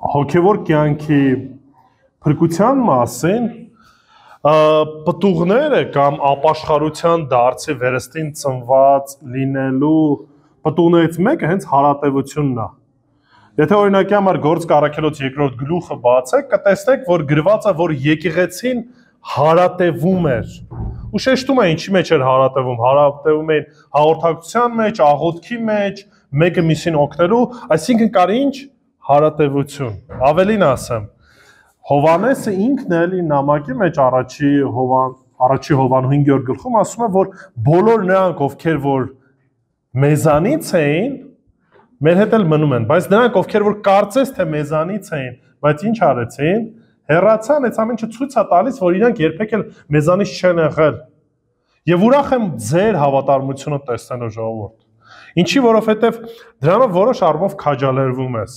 Հոգևոր կյանքի փրկության մասին պտուղները կամ ապաշխարության դարձի վերստին ծնված լինելու պտուղներից մեկը հենց հարատևությունն է։ Եթե օրինակի համար Գործք առաքելոց 2-րդ գլուխը բացեք, կտեսնեք, որ գրված է, որ եկեղեցին հարատևում էր։ Ու շեշտում է ինչի մեջ էր հարատևում։ Հարատևում էին հաղորդակցության մեջ, աղոթքի մեջ, մեկը մյուսին օգնելու, այսինքն կար ինչ հարատևություն։ Ավելին ասեմ, Հովանեսը ինքն էլ իր նամակի մեջ առաջի Հովան 5-րդ գլխում ասում է, որ բոլոր նրանք, ովքեր որ մեզանից էին, մեր հետ էլ մնում են, բայց նրանք, ովքեր որ կարծես թե մեզանից էին, բայց ինչ արեցին, հեռացան, այս ամենը ցույց է տալիս, որ իրանք երբեք էլ մեզանից չեն եղել։ Եվ ուրախ եմ ձեր հավատարմությունը տեսնելու ժողովուրդ։ Ինչի, որովհետև դրանով որոշ առումով քաջալերվում ես,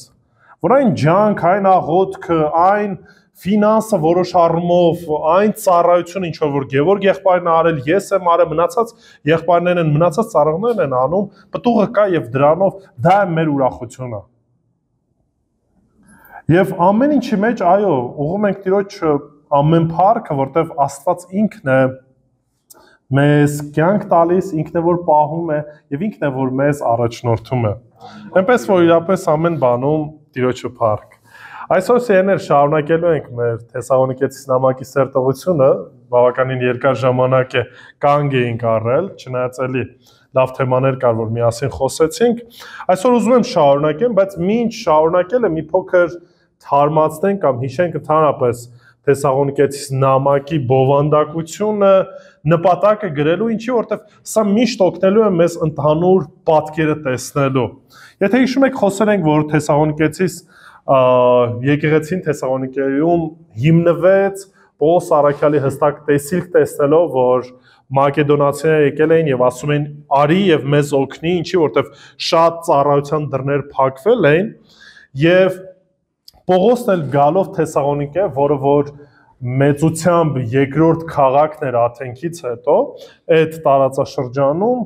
որ այն ջանք, այն աղոթքը, այն ֆինանսը որոշ առումով, այն ծառայությունը, ինչ որ Գևորգ եղբայրն է արել, ես եմ արել, մնացած եղբայրներն են, մնացած ծառայողներն են անում, պտուղը կա եւ դրանով դա է մեր ուրախությունը։ Եվ ամեն ինչի մեջ, այո, ուղղում ենք Տիրոջ ամեն փառքը, որտեղ Աստված ինքն է մեզ կյանք տալիս, ինքն է որ պահում է եւ ինքն է որ մեզ առաջնորդում է։ Այնպես որ իրապես ամեն բանում Տիրոջը փառք։ Այսօր սիրելիներ շարունակելու ենք մեր Թեսաղոնիկեցիս նամակի սերտողությունը, բավականին երկար ժամանակ է կանգ էինք առել, չնայած էլի լավ թեմաներ կար, որ միասին խոսեցինք։ Այսօր ուզում եմ շարունակեմ, բայց մինչ շարունակելը մի փոքր թարմացնենք կամ հիշենք ընդհանրապես Թեսաղոնիկեցիս նամակի բովանդակությունը, նպատակը գրելու, ինչի որտեվ սա միշտ օգնելու է մեզ ընդհանուր պատկերը տեսնելու։ Եթե հիշում եք, խոսել ենք, որ Թեսաղոնիկեցիս եկեղեցին Թեսաղոնիկեում հիմնվեց Պողոս առաքյալի հստակ տեսիլք տեսնելով, որ մակեդոնացիները եկել էին եւ ասում են արի եւ մեզ օգնի, ինչի որտեվ շատ ծառայության դռներ փակվել էին եւ Պողոսն էլ գալով Թեսաղոնիկե, որը որ մեծությամբ երկրորդ քաղաքն էր Աթենքից հետո, այդ տարածաշրջանում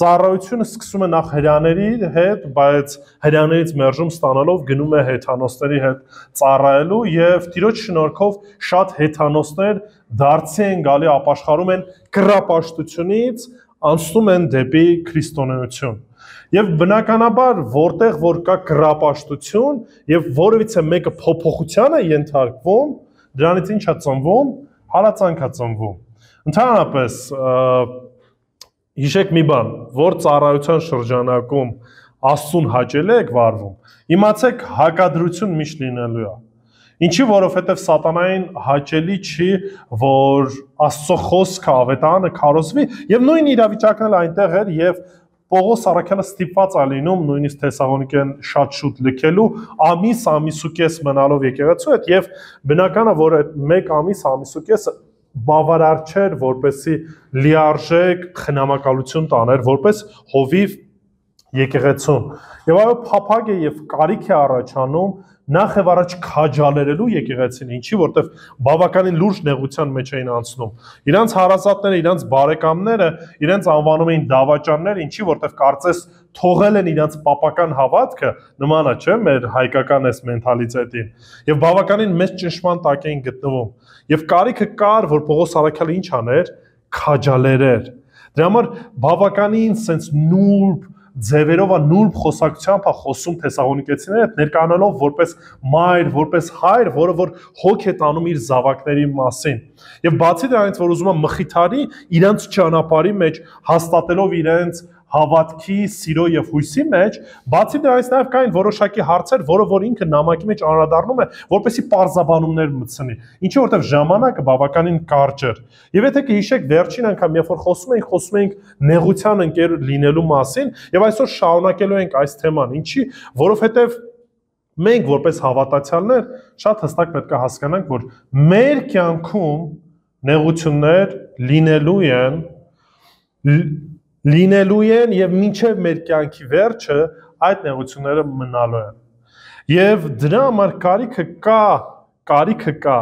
ծառայությունը սկսում է նախ հրեաների հետ, բայց հրեաներից մերժում ստանալով գնում է հեթանոսների հետ ծառայելու եւ Տիրոջ շնորհքով շատ հեթանոսներ դարձի են գալի ապաշխարում են կռապաշտությունից, անցնում են դեպի քրիստոնեություն։ Եվ բնականաբար որտեղ որ կա կռապաշտություն եւ որևիցե մեկը փոփոխության է ենթարկվում, դրանից ինչ է ծնվում, հալածանք է ծնվում։ Ընդհանրապես հիշեք մի բան, որ ծառայության շրջանակում Աստծուն հաճելի եք վարվում, իմացեք հակադրություն միշտ լինելու է։ Ինչի որովհետև սատանային հաճելի չի, որ Աստծո խոսքը ավետարանը քարոզվի եւ նույն իրավիճակն էլ այնտեղ էր եւ Պողոս առաքյալը ստիպված է լինում նույնիսկ Թեսաղոնիկեն շատ շուտ լքելու, ամիսուկես մնալով եկեղեցու հետ եւ բնական է, որ այդ մեկ ամիսուկեսը բավարար չէր, որպեսզի լիարժեք խնամակալություն տաներ, որպես հովիվ եկեղեցուն։ Եվ այո, փափագ է եւ կարիք է առաջանում նախ եւ առաջ քաջալերելու եկեղեցին, ինչի որտեվ բավականին լուրջ նեղության մեջ էին անցնում։ Իրանց հարազատները, իրանց բարեկամները իրենց անվանում էին դավաճաններ, ինչի որտեվ կարծես թողել են իրանց պապական հավատքը, նման է, չէ՞, մեր հայկական այս մենթալիտետին։ Եվ բավականին մեծ ճնշման տակ էին գտնվում։ Եվ կարիքը կար, որ Պողոս առաքյալը ինչ աներ, քաջալերեր։ Դրա համար բավականին sense նուրբ ձևերով նուրբ խոսակցությամբ է խոսում Թեսաղոնիկեցիների հետ, ներկայանալով որպես մայր, որպես հայր, որը որ հոգ է տանում իր զավակների մասին։ Եվ բացի դրանից, որ ուզում է մխիթարի իրանց ճանապարհի մեջ, հաստատելով իրենց հավատքի, սիրո եւ հույսի մեջ, բացի դրանից նաեւ կային որոշակի հարցեր, որը որ ինքը նամակի մեջ անդրադառնում է, որպեսի պարզաբանումներ մտցնի։ Ինչի որտեվ ժամանակը բավականին կարճ էր։ Եվ եթե կհիշեք, վերջին անգամ երբ որ խոսում էինք նեղության ընկեր լինելու մասին, եւ այսօր շարունակելու ենք այս թեման, ինչի, որովհետեւ մենք որպես հավատացյալներ շատ հստակ պետք է հասկանանք, որ մեր կյանքում նեղություններ լինելու են եւ մինչեւ մեր կյանքի վերջը այդ նեղությունները մնալու են։ Եվ դրա համար կարիքը կա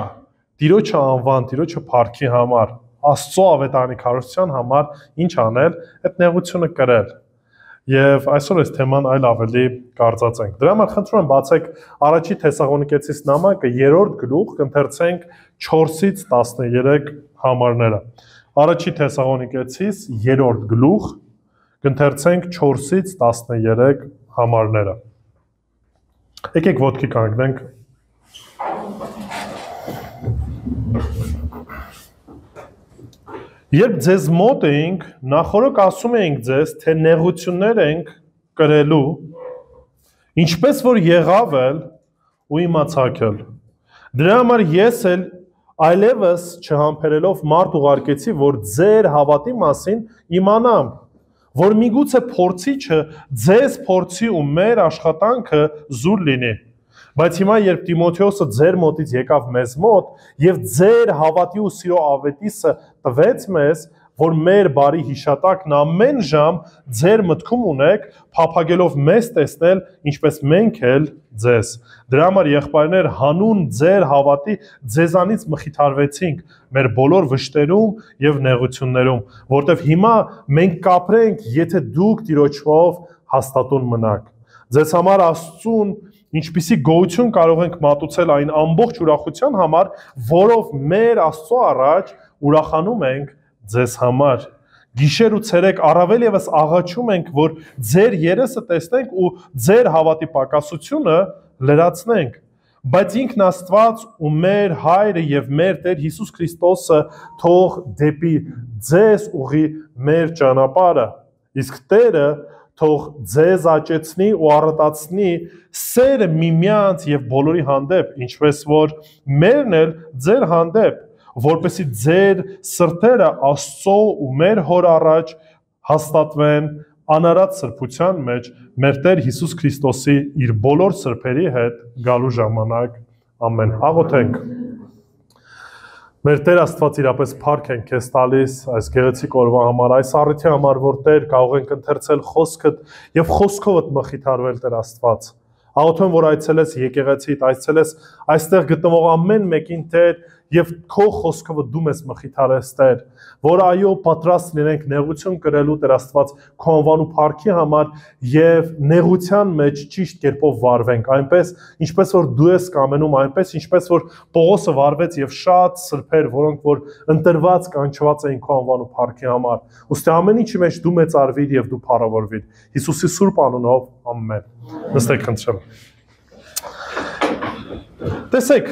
Տիրոջը անվան, Տիրոջը փառքի համար։ Աստծո ավետարանի քարոզության համար ինչ անել, այդ նեղությունը կրել։ Եվ այսօր այս թեման այլ ավելի կարծացենք։ Դրա համար խնդրում եմ բացեք առաջի Թեսաղոնիկեցիս նամակը 3-րդ գլուխ, կընթերցենք 4-ից 13 համարները։ Առաջի Թեսաղոնիկեցիս 3-րդ գլուխ, կընթերցենք 4-ից 13 համարները։ Եկեք ոտքի կանգնենք։ Երբ ձեզ մոտ էինք, նախորոք ասում էինք ձեզ, թե նեղություններ ենք կրելու, ինչպես որ եղավ էլ ու իմացաք էլ։ Դրա համար ես էլ այլևս չհամբերելով մարդ ուղարկեցի, որ ձեր հավատի մասին իմանամ, որ միգուցե փորձիչը ձեզ փորձի ու մեր աշխատանքը զուր լինի։ Բայց հիմա երբ Տիմոթեոսը ձեր մոտից եկավ մեզ մոտ եւ ձեր հավատի ու սիրո ավետիսը տվեց մեզ, որ մեր բարի հիշատակն ամեն ժամ ձեր մտքում ունեք, փափագելով մեզ տեսնել, ինչպես մենք էլ ձեզ։ Դրա համար եղբայրներ, հանուն ձեր հավատի ձեզանից մխիթարվեցինք մեր բոլոր վշտերում եւ նեղություններում, որտեվ հիմա մենք կապրենք, եթե դուք Տիրոջով հաստատուն մնաք։ Ձեզ համար Աստծուն ինչպիսի գոհություն կարող ենք մատուցել այն ամբողջ ուրախության համար, որով մեր Աստծո առաջ ուրախանում ենք ձեզ համար։ Գիշեր ու ցերեկ առավել եւս աղաչում ենք, որ ձեր երեսը տեսնենք ու ձեր հավատի պակասությունը լրացնենք։ Բայց ինքն Աստված ու մեր Հայրը եւ մեր Տեր Հիսուս Քրիստոսը թող դեպի ձեզ ուղի մեր ճանապարհը։ Իսկ Տերը թող ձեզ աճեցնի ու առատացնի սերը միմյանց եւ բոլորի հանդեպ, ինչպես որ մերն էլ ձեր հանդեպ, որպեսզի ձեր սրտերը Աստծո ու մեր Հոր առաջ հաստատվեն անարատ սրբության մեջ մեր Տեր Հիսուս Քրիստոսի իր բոլոր սրբերի հետ գալու ժամանակ։ Ամեն։ Աղոթենք։ Մեր Տեր Աստված իրապես փառք ենք քեզ տալիս այս գեղեցիկ օրվա համար, այս առիթի համար, որ Տեր կարող ենք ընթերցել խոսքդ եւ խոսքովդ մխիթարվել Տեր Աստված։ Աղոթում որ այցելես եկեղեցիդ, այցելես այստեղ գտնվող ամեն մեկին Տեր եւ քո խոսքով դու մեզ մխիթարես Տեր, որ այո պատրաստ լինենք նեղություն կրելու Տեր Աստված քո անվան ու փառքի համար եւ նեղության մեջ ճիշտ կերպով վարվենք, այնպես ինչպես որ դու ես կամենում, այնպես ինչպես որ Պողոսը վարվեց եւ շատ սրբեր, որոնք որ ընտրված կանչված էին քո անվան ու փառքի համար։ Ոստի ամեն ինչի մեջ դու մեծարվիր եւ դու փառավորվիր։ Հիսուսի սուրբ անունով ամեն։ Նստեք խնդրեմ։ Տեսեք,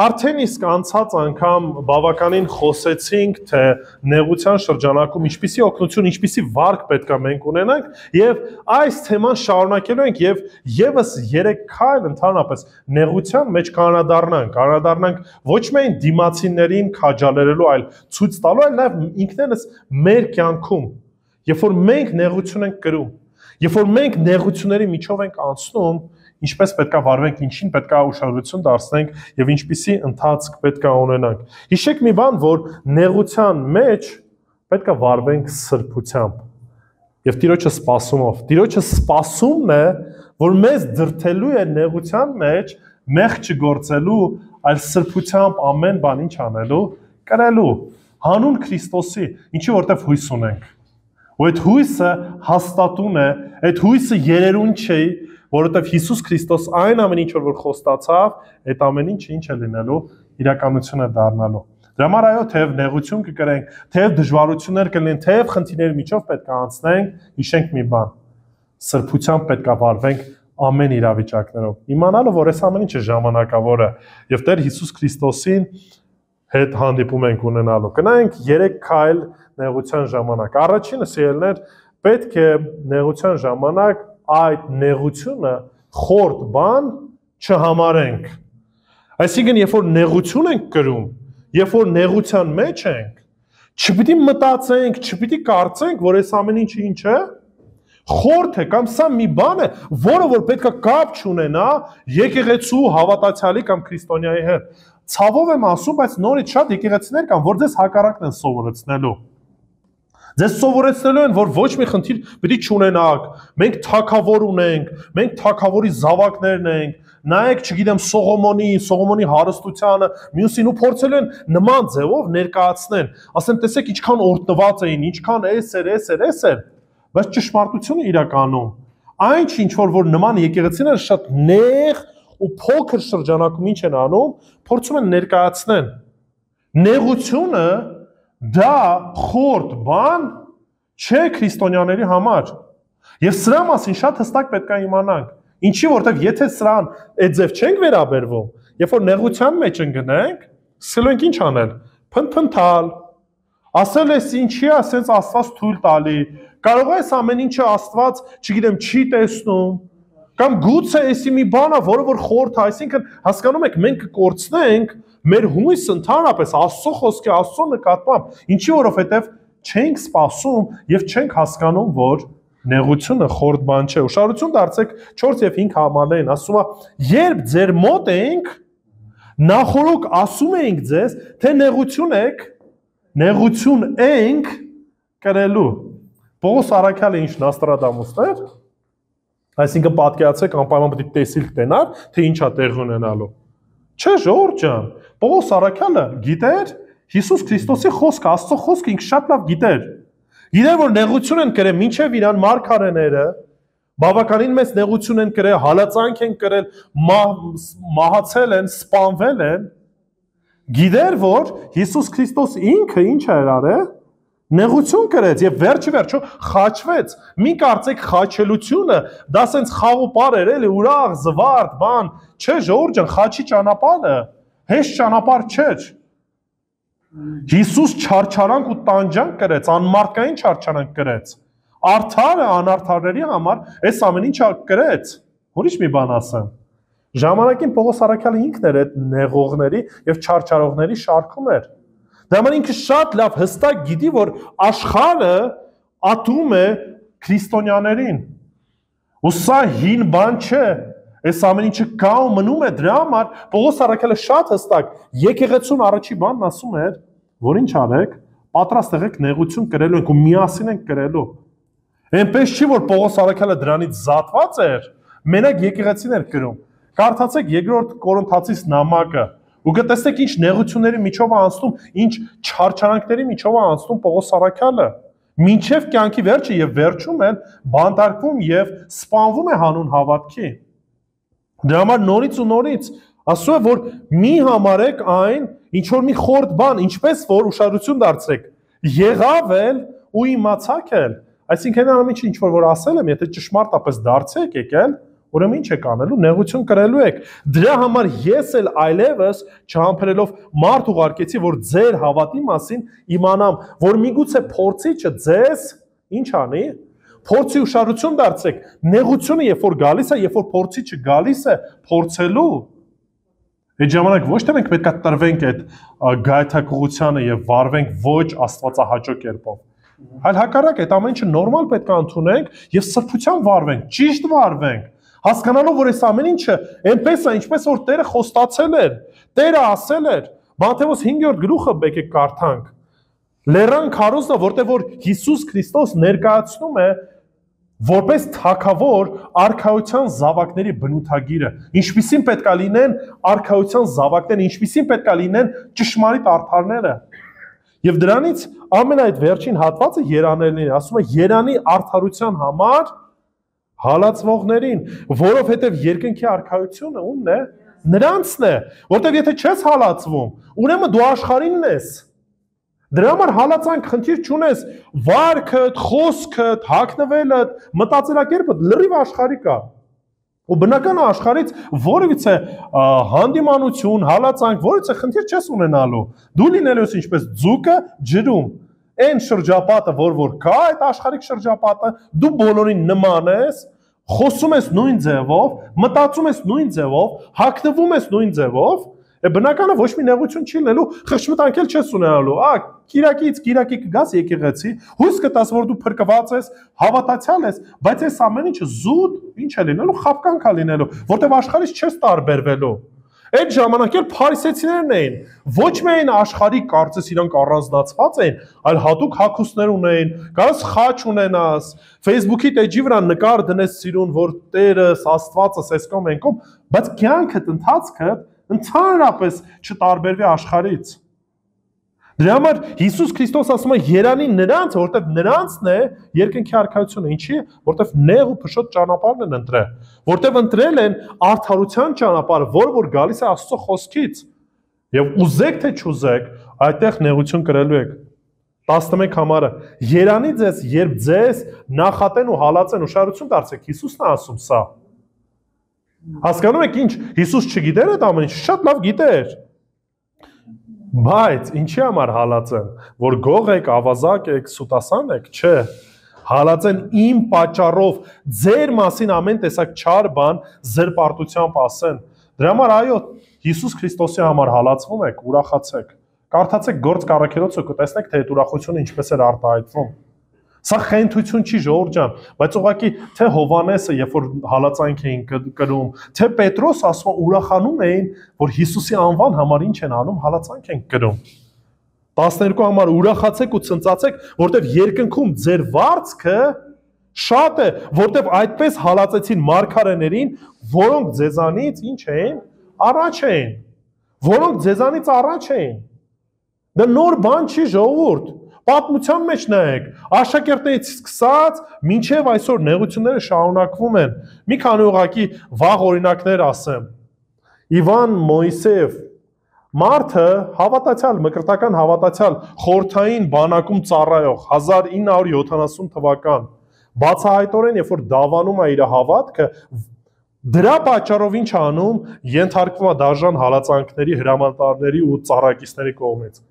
արդեն իսկ անցած անգամ բավականին խոսեցինք, թե նեղության շրջանակում ինչպիսի օգնություն, ինչպիսի վարք պետք է մենք ունենանք եւ այս թեման շարունակելու ենք եւ եւս 3 քայլ ընդհանրապես նեղության մեջ կանադառնանք ոչ միայն դիմացիներին քաջալերելու, այլ ցույց տալու, այլ նաեւ ինքներս մեր կյանքում, երբ որ մենք նեղություն ենք կրում, երբ որ մենք նեղությունների միջով ենք անցնում, ինչպես պետք է վարվենք, ինչին պետք է ուշադրություն դարձնենք եւ ինչպիսի ընթացք պետք է ունենանք։ Հիշեք մի բան, որ նեղության մեջ պետք է վարվենք սրբությամբ եւ Տիրոջը սպասումով։ Տիրոջը սպասումն է, որ մեզ դրթելու է նեղության մեջ մեղք չգործելու, այլ սրբությամբ ամեն բան ինչ անելու, կրելու հանուն Քրիստոսի, ինչի որտեվ հույս ունենք։ Ու այդ հույսը հաստատուն է, այդ հույսը երերուն չէ, որովհետև Հիսուս Քրիստոս այն ամեն ինչ որ խոստացավ, այդ ամեն ինչը ինչ է լինելու, իրականություն է դառնալու։ Դրա համար այո, թեև նեղություն կկրենք, թեև դժվարություններ կլինեն, թեև խնդիրների միջով պետք է անցնենք, հիշենք մի բան. սրբությամբ պետք է վարվենք ամեն իրավիճակներով, իմանալով, որ այս ամեն ինչը ժամանակավոր է, եւ Տեր Հիսուս Քրիստոսին հետ հանդիպում ենք ունենալու։ Գնանք 3 քայլ նեղության ժամանակ։ Առաջինը սիրելիներ, պետք է նեղության ժամանակ այդ նեղությունը խորտ բան չհամարենք։ Այսինքն, երբ որ նեղություն ենք կրում, երբ որ նեղության մեջ ենք, չպիտի մտածենք, չպիտի կարծենք, որ այս ամեն ինչը ինչ է, խորտ է կամ սա մի բան է, որը որ պետք է կապ չունենա եկեղեցու հավատացյալի կամ քրիստոնյայի հետ։ Ցավով եմ ասում, բայց նորից շատ եկեղեցիներ կան, որ ձեզ հակառակն են սովորեցնելու։ Ձեզ սովորեցնելու են, որ ոչ մի խնդիր պիտի չունենաք, մենք թագավոր ունենք, մենք թագավորի զավակներն ենք, նայեք, չգիտեմ, Սողոմոնի հարստությանը, մյուսին ու փորձել են նման ձևով ներկայացնել։ Ասեմ, տեսեք, ինչքան օրտնված էին, ինչքան էս էր, բայց ճշմարտությունը իրականում այն ինչ որ նման եկեղեցիները շատ նեղ ու փոքր շրջանակում ինչ են անում, փորձում են ներկայացնել։ Նեղությունը դա խորտ բան չէ քրիստոնյաների համար։ Եվ սրա մասին շատ հստակ պետք է իմանանք։ Ինչի որտեվ եթե սրան այդ ձև չենք վերաբերվում, երբ որ նեղության մեջ ընկնենք, սկսելու ենք ինչ անել։ Փնփնթալ։ Ասել ես ինչի է, ասենց Աստված թույլ տալի։ Կարող է այս ամեն ինչը Աստված, չգիտեմ, չի տեսնում, կամ գուցե էսի մի բան է, որը որ խորթ է, այսինքն հասկանում եք, մենք կկորցնենք մեր հույսը ընդհանրապես Աստծո խոսքի, Աստծո նկատմամբ, ինչի որովհետև չենք սպասում եւ չենք հասկանում, որ նեղությունը խորտ բան չէ։ Ուշադրություն դարձեք 4 եւ 5 համարներին, ասում է, երբ ձեր մոտ ենք, նախորոք ասում էինք ձեզ, թե նեղություն ենք կրելու։ Պողոս առաքյալը ինչ Նաստրադամուսներ, այսինքն պատկերացրեք անպայման պետք է տեսիլ կտենար, թե ինչա տեղ ունենալու։ Չէ, ժողովուրդ ջան, Պողոս առաքյալը գիտեր Հիսուս Քրիստոսի խոսքը, Աստծո խոսքը ինքը շատ լավ գիտեր։ Գիտեր, որ նեղություն են կրել մինչև իրան մարգարեները, բավականին մեծ նեղություն են կրել, հալածանք են կրել, մահացել են, սպանվել են։ Գիտեր, որ Հիսուս Քրիստոս ինքը ինչ էր արել, նեղություն կրեց եւ վերջը խաչվեց։ Մի կարծեք խաչելությունը դա սենց խաղոպար էր, էլի ուրախ, զվարթ, բան, չէ, ժողովուրդ ջան, խաչի ճանապարհը հեշտ ճանապարհ չէր։ Հիսուս չարչարանք ու տանջանք կրեց, անմարդկային չարչարանք կրեց։ Արդարը անարդարների համար այս ամեն ինչը կրեց։ Ուրիշ մի բան ասեմ։ Ժամանակին Պողոս առաքյալը ինքն էր այդ նեղողների եւ չարչարողների շարքում էր։ Դա համար ինքը շատ լավ հստակ գիտի, որ աշխարհը ատում է քրիստոնյաներին։ Ու սա հին բան չէ։ Այս ամեն ինչը կա ու մնում է, դրա համար Պողոս առաքյալը շատ հստակ եկեղեցուն առաջի բանն ասում էր, որ ինչ արեք, պատրաստ եղեք նեղություն կրելու եք ու միասին եք կրելու։ Այնպես չի, որ Պողոս առաքյալը դրանից զատված էր, մենակ եկեղեցին էր կրում։ Կարդացեք 2-րդ Կորինթացիս նամակը ու կտեսնեք ինչ նեղությունների միջով է անցնում, ինչ չարչարանքների միջով է անցնում Պողոս առաքյալը։ Մինչև կյանքի վերջը եւ վերջում էլ բանտարկվում եւ սպանվում է հանուն հավատքի։ Դրա համար նորից ու նորից ասում է, որ մի համարեք այն, ինչ որ մի խորտ բան, ինչպես որ ուշադրություն դարձրեք, եղավ էլ ու իմացաք էլ։ Այսինքն այն ինչ որ ասել եմ, եթե ճշմարտապես դարձեք եկել, ուրեմն ինչ եք անելու, նեղություն կրելու եք։ Դրա համար ես էլ այլևս չհամբերելով մարդ ուղարկեցի, որ ձեր հավատի մասին իմանամ, որ միգուցե փորձիչը ձեզ ինչ անի, փորձի ուշադրություն դարձեք։ Նեղությունը երբ որ գալիս է, երբ որ փորձիչը գալիս է փորձելու, այդ ժամանակ ոչ թե մենք պետք է տրվենք այդ գայթակղությանը եւ վարվենք ոչ աստվածահաճո կերպով, այլ հակառակ այդ ամեն ինչը նորմալ պետք է ընդունենք եւ սրբության վարվենք, ճիշտ վարվենք, հասկանալով որ այս ամեն ինչը այնպես է, ինչպես որ Տերը խոստացել էր, Տերը ասել էր, Մատթեոս 5-րդ գլուխը եկեք կարդանք։ Լեռան քարոզը, որտեղ որ Հիսուս Քրիստոս ներկայացնում է որպես թագավոր արքայության զավակների բնութագիրը, ինչպիսին պետք է լինեն արքայության զավակները, ինչպիսին պետք է լինեն ճշմարիտ արդարները։ Եվ դրանից ամեն այդ վերջին հատվածը երանելին է, ասում է երանի արդարության համար հալածվողներին, որովհետև երկնքի արքայությունը ումն է, նրանցն է, որտեղ եթե չես հալածվում, ուրեմն դու աշխարհինն ես։ Դրա համար հալածանք խնդիր չունես, վարքդ, խոսքդ, հագնվելդ, մտածելակերպդ լրիվ աշխարհիկ է։ Ու բնական աշխարհից որևիցե հանդիմանություն, հալածանք, որևիցե խնդիր չես ունենալու։ Դու լինելու ես ինչպես ձուկը ջրում։ Այն շրջապատը, որ կա, այդ աշխարհիկ շրջապատը, դու բոլորին նման ես, խոսում ես նույն ձևով, մտածում ես նույն ձևով, հագնվում ես նույն ձևով, բնականը ոչ մի նեղություն չի լինելու, խղճմտանք էլ չես ունենալու։ Կիրակից կիրակի կգաս եկեղեցի, հույս կտաս, որ դու փրկված ես, հավատացյալ ես, բայց այս ամեն ինչը զուտ ինչ է լինելու, խաբկանք է լինելու, որտեղ աշխարհից չես տարբերվելու։ Այդ ժամանակ էլ փարիսեցիներն էին, ոչ միայն աշխարհի կարծես իրանք առանձնացված էին, այլ հատուկ հագուստներ ունեին, կարաս խաչ ունենաս, Facebook-ի էջի վրա նկար դնես սիրուն, որ Տերս, Աստվածս, այսքան մենքով, բայց կյանքդ, ընթացքդ ընդհանրապես չտարբերվի աշխարհից։ Դրա համար Հիսուս Քրիստոս ասում է երանի նրանց, որտեղ նրանցն է երկնքի արքայությունը, ինչի, որտեղ նեղ ու փշոտ ճանապարհն են ընտրել, որտեղ ընտրել են արդարության ճանապարհը, որ գալիս է Աստծո խոսքից։ Եվ ուզեք թե չուզեք, այդտեղ նեղություն կրելու եք։ 11 համարը երանի ձեզ, երբ ձեզ նախատեն ու հալածեն, ուշադրություն դարձեք, Հիսուսն է ասում սա։ Հասկանում եք ինչ, Հիսուս չգիտեր այդ ամեն ինչ, շատ լավ գիտեր։ Բայց ինչի համար հալածեն, որ գող եք, ավազակ եք, սուտասան եք, չէ, հալածեն իմ պատճառով ձեր մասին ամեն տեսակ չար բան զրպարտությամբ ասեն։ Դրա համար այո, Հիսուս Քրիստոսի համար հալածվում եք, ուրախացեք։ Կարդացեք Գործ Առաքելոցը, կտեսնեք թե այդ ուրախությունը ինչպես էր արտահայտվում։ Սա խենթություն չի, ժողովուրդ ջան, բայց ուղղակի թե Հովանեսը, երբ որ հալածանք էին կրում, թե Պետրոս ասում ուրախանում էին, որ Հիսուսի անվան համար ինչ են անում, հալածանք են կրում։ 12 համար ուրախացեք ու ցնծացեք, որտեղ երկնքում ձեր վարձքը շատ է, որտեղ այդպես հալածեցին մարգարեներին, որոնք ձեզանից ինչ էին, առաջ էին, որոնք ձեզանից առաջ էին։ Դա նոր բան չի, ժողովուրդ։ Պատմության մեջ նայեք, աշակերտներից սկսած մինչև այսօր նեղությունները շարունակվում են։ Մի քանի ուղղակի վաղ օրինակներ ասեմ։ Իվան Մոյսեև մարդը հավատացյալ, մկրտական հավատացյալ, խորհրդային բանակում ծառայող 1970 թվական բացահայտորեն, երբ որ դավանում է իր հավատքը, դրա պատճառով ինչ անում, ենթարկվում է դաժան հալածանքների, հրամանատարների ու ծառայակիցների կողմից։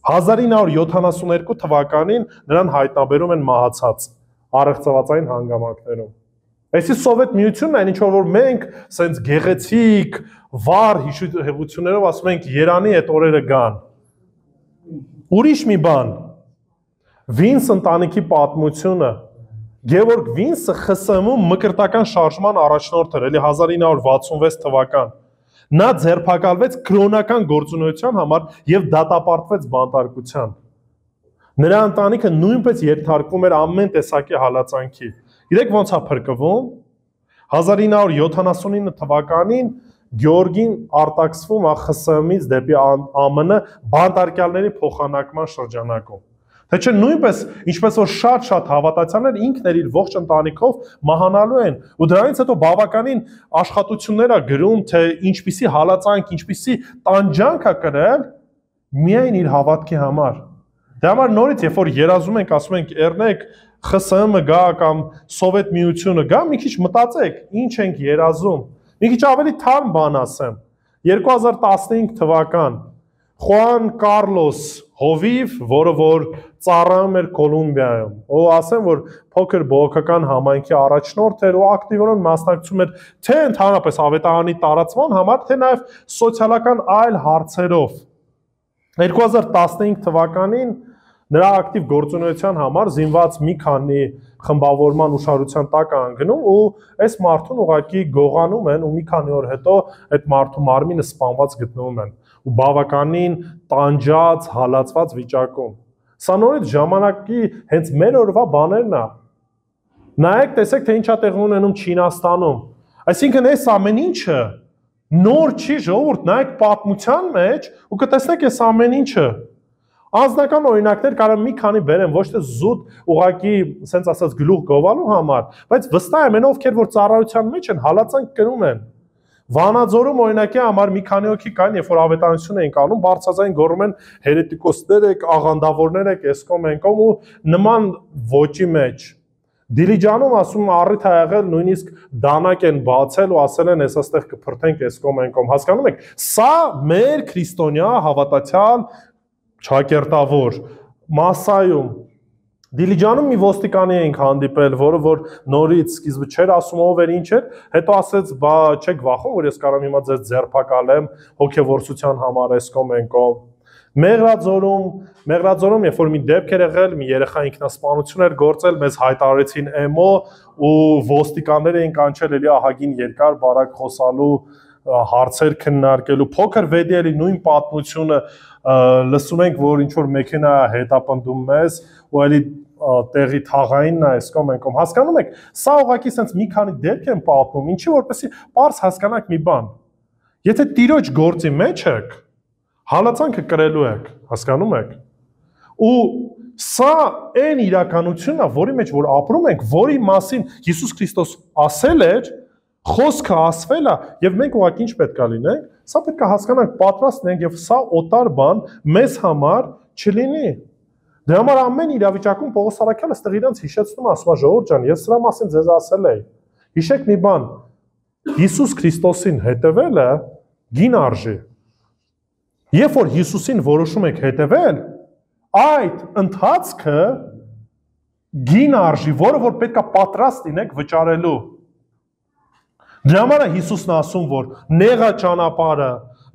1972 թվականին նրան հայտնաբերում են մահացած առեղծվածային հանգամանքներում։ Այսի Սովետ միությունն այն ինչ որ մենք սենց գեղեցիկ վառ հիշողություններով ասում ենք երանի այդ օրերը գան։ Ուրիշ մի բան։ Վինս ընտանիքի պատմությունը։ Գևորգ Վինսը ԽՍՀՄ-ում մկրտական շարժման առաջնորդ էր, էլի 1966 թվական։ Նա ձերբակալվեց կրոնական գործունեության համար եւ դատապարտվեց բանտարկության։ Նրա ընտանիքը նույնպես ենթարկվում էր ամեն տեսակի հալածանքի։ Գիտեք ոնց է փրկվում։ 1979 թվականին Գեորգին արտաքսվում է ԽՍՀՄ-ից դեպի ԱՄՆ բանտարկյալների փոխանակման շրջանակում։ Թե չէ նույնպես ինչպես որ շատ հավատացյալներ ինքն իր ողջ ընտանիքով մահանալու են ու դրանից հետո բավականին աշխատություններ է գրում թե ինչպիսի հալածանք, ինչպիսի տանջանք է կրել միայն իր հավատքի համար։ Դրա համար նորից երբ որ երազում ենք, ասում ենք «Էրնեք ԽՍՀՄ գա կամ Սովետ միությունը գա», մի քիչ մտածեք, ինչ ենք երազում։ Մի քիչ ավելի թարմ բան ասեմ։ 2015 թվական Խուան Կարլոս Հովիվ, որը որ ծառայում էր Կոլումբիայում, ու ասեմ, որ փոքր բողոքական համայնքի առաջնորդ էր ու ակտիվորեն մասնակցում էր թե ընդհանրապես ավետարանի տարածման համար, թե նաև սոցիալական այլ հարցերով։ 2015 թվականին նրա ակտիվ գործունեության համար զինված մի քանի խմբավորման ուշադրության տակ անգնում ու այս մարդուն ուղղակի գողանում են ու մի քանի օր հետո այդ մարդու մարմինը սպանված գտնվում են ու բավականին տանջած, հալածված վիճակում։ Սա նորից ժամանակի հենց մեր օրվա բաներն է։ Նայեք, տեսեք, թե ինչ է տեղի ունենում Չինաստանում։ Այսինքն այս ամեն ինչը նոր չի, ժողովուրդ, նայեք պատմության մեջ ու կտեսնեք այս ամեն ինչը։ Անձնական օրինակներ կարող մի քանի բերեմ, ոչ թե զուտ ուղակի, ասենց ասած, գլուխ գովալու համար, բայց վստահ եմ, ովքեր որ ծառայության մեջ են, հալածանք կրում են։ Վանաձորում օրինակի համար մի քանի հոգի կային, երբ որ ավետարանություն էին անում, բարձրաձայն գոռում են հերետիկոսներ եք, աղանդավորներ եք, էսկոմ ենկոմ ու նման ոճի մեջ։ Դիլիջանում ասում առիթ է եղել, նույնիսկ դանակ են բացել ու ասել են ես այստեղ կփրթենք էսկոմ ենկոմ։ Հասկանում եք, սա մեր քրիստոնյա հավատացյալ Չակերտավոր Մասայում Դիլիջանում մի ոստիկանի էինք հանդիպել, որը որ նորից սկիզբը չէր ասում ով էր ինչ էր, հետո ասեց, բա չեք վախում, որ ես կարամ հիմա ձեզ ձերբակալեմ հոգևորցության համար էսկոմ ենկոմ։ Մեղրաձորում, երբ որ մի դեպք էր եղել, մի երեխա ինքնասպանություն էր գործել, մեզ հայտարարեցին էմո ու ոստիկաններ էին կանչել էլի ահագին երկար բարակ խոսալու հարցեր քննարկելու, փոքր վեդիալի նույն պատմությունը լսում ենք, որ ինչ որ մեքենա հետապնդում մեզ, ու էլի տեղի թաղայինն է, այս կողմ այն կողմ, հասկանում եք, սա ուղղակի sense մի քանի դեպք են պատմում, ինչի որպեսզի պարզ հասկանաք մի բան։ Եթե Տիրոջ գործի մեջ եք, հալածանքը կրելու եք, հասկանում եք։ Ու սա այն իրականությունն է, որի մեջ որ ապրում ենք, որի մասին Հիսուս Քրիստոս ասել էր, խոսքը ասվել է, եւ մենք ուղղակի ինչ պետք է լինենք, սա պետք է հասկանանք, պատրաստ ենք եւ սա օտար բան մեզ համար չլինի։ Դրա համար ամեն իրավիճակում Պողոս Արաքյալը ստեղ իրենց հիշեցնում ասում է ժողովուրդ ջան, ես սրա մասին ձեզ ասել էի։ Հիշեք մի բան, Հիսուս Քրիստոսին հետևելը գին արժի։ Երբ որ Հիսուսին որոշում եք հետևել, այդ ընթացքը գին արժի, որը որ պետք է պատրաստ լինեք վճարելու։ Դրա համար է Հիսուսն ասում, որ նեղա ճանապարհը,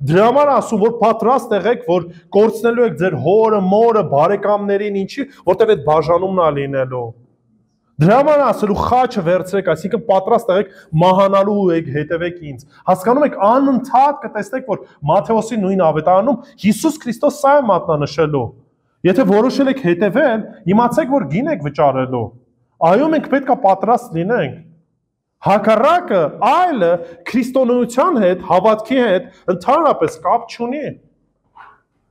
դրա համար ասում, որ պատրաստ եղեք, որ կորցնելու եք ձեր հորը, մորը, բարեկամներին, ինչի, որտեղ այդ բաժանումն է լինելու։ Դրա համար ասելու խաչը վերցրեք, այսինքն պատրաստ եղեք մահանալու եք, հետևեք ինձ։ Հասկանում եք, անընդհատ կտեսնեք, որ Մատթեոսի նույն ավետարանում Հիսուս Քրիստոս սա է մատնանշելու։ Եթե որոշել եք հետևել, իմացեք, որ գին եք վճարելու։ Այո, մենք պետք է պատրաստ լինենք։ Հակառակը, այլը քրիստոնեության հետ, հավատքի հետ ընդհանրապես կապ չունի։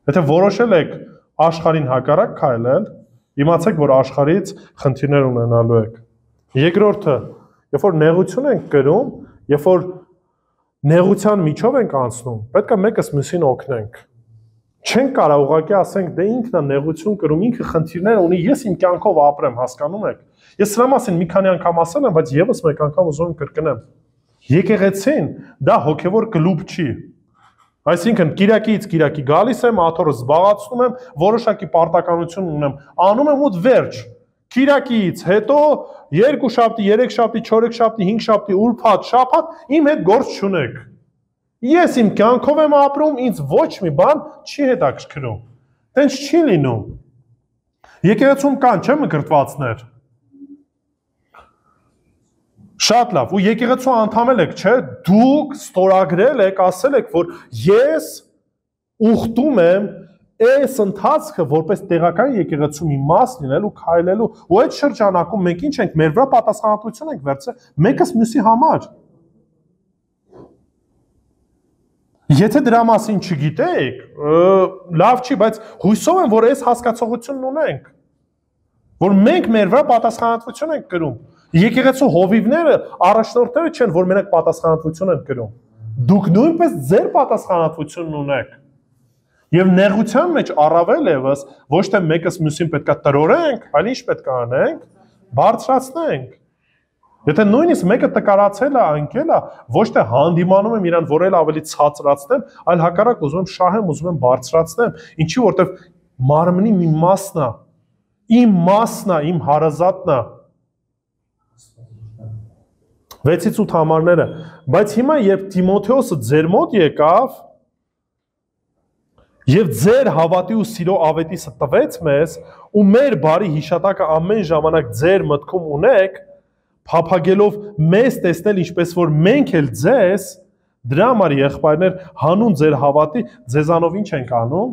Եթե որոշել եք աշխարհին հակառակ քայլել, իմացեք, որ աշխարհից խնդիրներ ունենալու եք։ Երկրորդը, երբ որ նեղություն ենք կրում, երբ որ նեղության միջով ենք անցնում, պետք է մեկս մյուսին օգնենք։ Չենք կարող ուղղակի ասենք, դե ինքն է նեղություն կրում, ինքը խնդիրներ ունի, ես իմ կյանքով ապրեմ, հասկանում եք։ Ես սրա մասին մի քանի անգամ ասել եմ, բայց եւս մեկ անգամ ուզում եմ կրկնեմ։ Եկեղեցին դա հոգևոր կլուբ չի։ Այսինքն Կիրակից Կիրակի գալիս եմ, աթոռը զբաղացնում եմ, որոշակի պարտականություն ունեմ, անում եմ ու վերջ։ Կիրակից հետո 2 շաբթի, 3 շաբթի, 4 շաբթի, 5 շաբթի, ուրբաթ, շաբաթ իմ հետ գործ չունեք։ Ես իմ կյանքով եմ ապրում, ինձ ոչ մի բան չի հետաքրքրում։ Տենց չի լինում։ Եկեղեցում կան, չէ՞ մկրտվածներ։ Շատ լավ, ու եկեղեցու անդամ եք, չէ՞, դուք ստորագրել եք, ասել եք, որ ես ուխտում եմ այս ընթացքը որպես տեղական եկեղեցու մի մաս լինելու, քայլելու, ու այդ շրջանակում մենք ինչ ենք, մեր վրա պատասխանատվություն ենք վերցրել մեկս մյուսի համար։ Եթե դրա մասին չգիտեք, լավ չի, բայց հույսով եմ, որ այս հասկացողությունն ունենք, որ մենք մեր վրա պատասխանատվություն ենք կրում։ Եկեղեցու հովիվները, առաջնորդները չեն, որ մենակ պատասխանատվություն են կրում։ Դուք նույնպես ձեր պատասխանատվությունն ունեք։ Եվ նեղության մեջ առավել ևս ոչ թե մեկս մյուսին պետք է տրորենք, այլ ինչ պետք է անենք, բարձրացնենք։ Եթե նույնիսկ մեկը տկարացել է, անկել է, ոչ թե հանդիմանում եմ իրան, որ էլ ավելի ցածրացնեմ, այլ հակառակ ուզում եմ շահեմ, ուզում եմ բարձրացնեմ, ինչի որտեվ մարմնի մի մասն է, իմ մասն է, իմ հարազատն է։ 6-ից 8 համարները, բայց հիմա երբ Տիմոթեոսը ձեր մոտ եկավ, եւ ձեր հավատի ու սիրո ավետիսը տվեց մեզ, ու մեր բարի հիշատակը ամեն ժամանակ ձեր մտքում ունեք, փափագելով մեզ տեսնել ինչպես որ մենք էլ ձեզ, դրա համար եղբայրներ, հանուն ձեր հավատի ձեզանով ինչ ենք անում,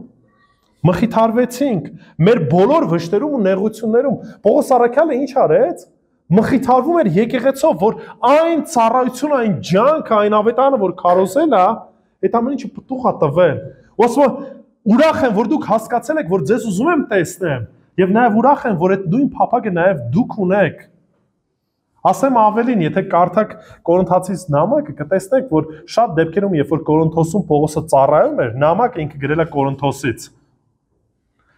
մխիթարվեցինք մեր բոլոր վշտերում ու նեղություններում։ Պողոս Արաքյալը ինչ արեց, մխիթարվում էր եկեղեցով, որ այն ծառայությունը, այն ջանքը, այն ավետարանը, որ քարոզել է, այդ ամեն ինչը պտուղ է տվել։ Ու ասում է, ուրախ եմ, որ դուք հասկացել եք, որ ձեզ ուզում եմ տեսնեմ, եւ նաեւ ուրախ եմ, որ այդ նույն փափագը նաեւ դուք ունեք։ Ասեմ ավելին, եթե կարդաք Կորինթացիս նամակը, կտեսնեք, որ շատ դեպքերում, երբ որ Կորինթոսում Պողոսը ծառայում էր, նամակը ինքը գրել է Կորինթոսից։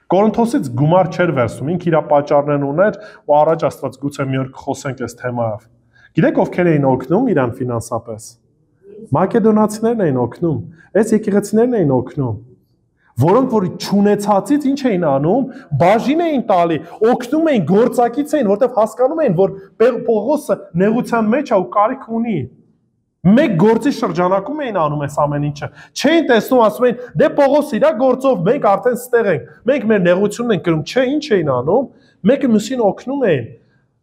Կորինթոսից գումար չէր վերցնում, ինքը իր պատճառներն ուներ, ու առաջ Աստված գուցե մի օր կխոսենք այս թեմայով։ Գիտեք ովքեր էին օգնում իրան ֆինանսապես։ Մակեդոնացիներն էին օգնում, այս եկեղեցիներն էին օգնում։ Որոնք որ չունեցածից ինչ էին անում, բաժին էին տալի, օգնում էին, գործակից էին, որտեղ հասկանում էին, որ Պողոսը նեղության մեջ է ու կարիք ունի։ Մեկ գործի շրջանակում էին անում այս ամեն ինչը։ Չէին տեսնում, ասում էին, դե Պողոս իր գործով մենք արդեն ստեղ ենք, մենք մեր նեղությունն ենք կրում, չէ, ինչ էին անում, մեկը մյուսին օգնում էին։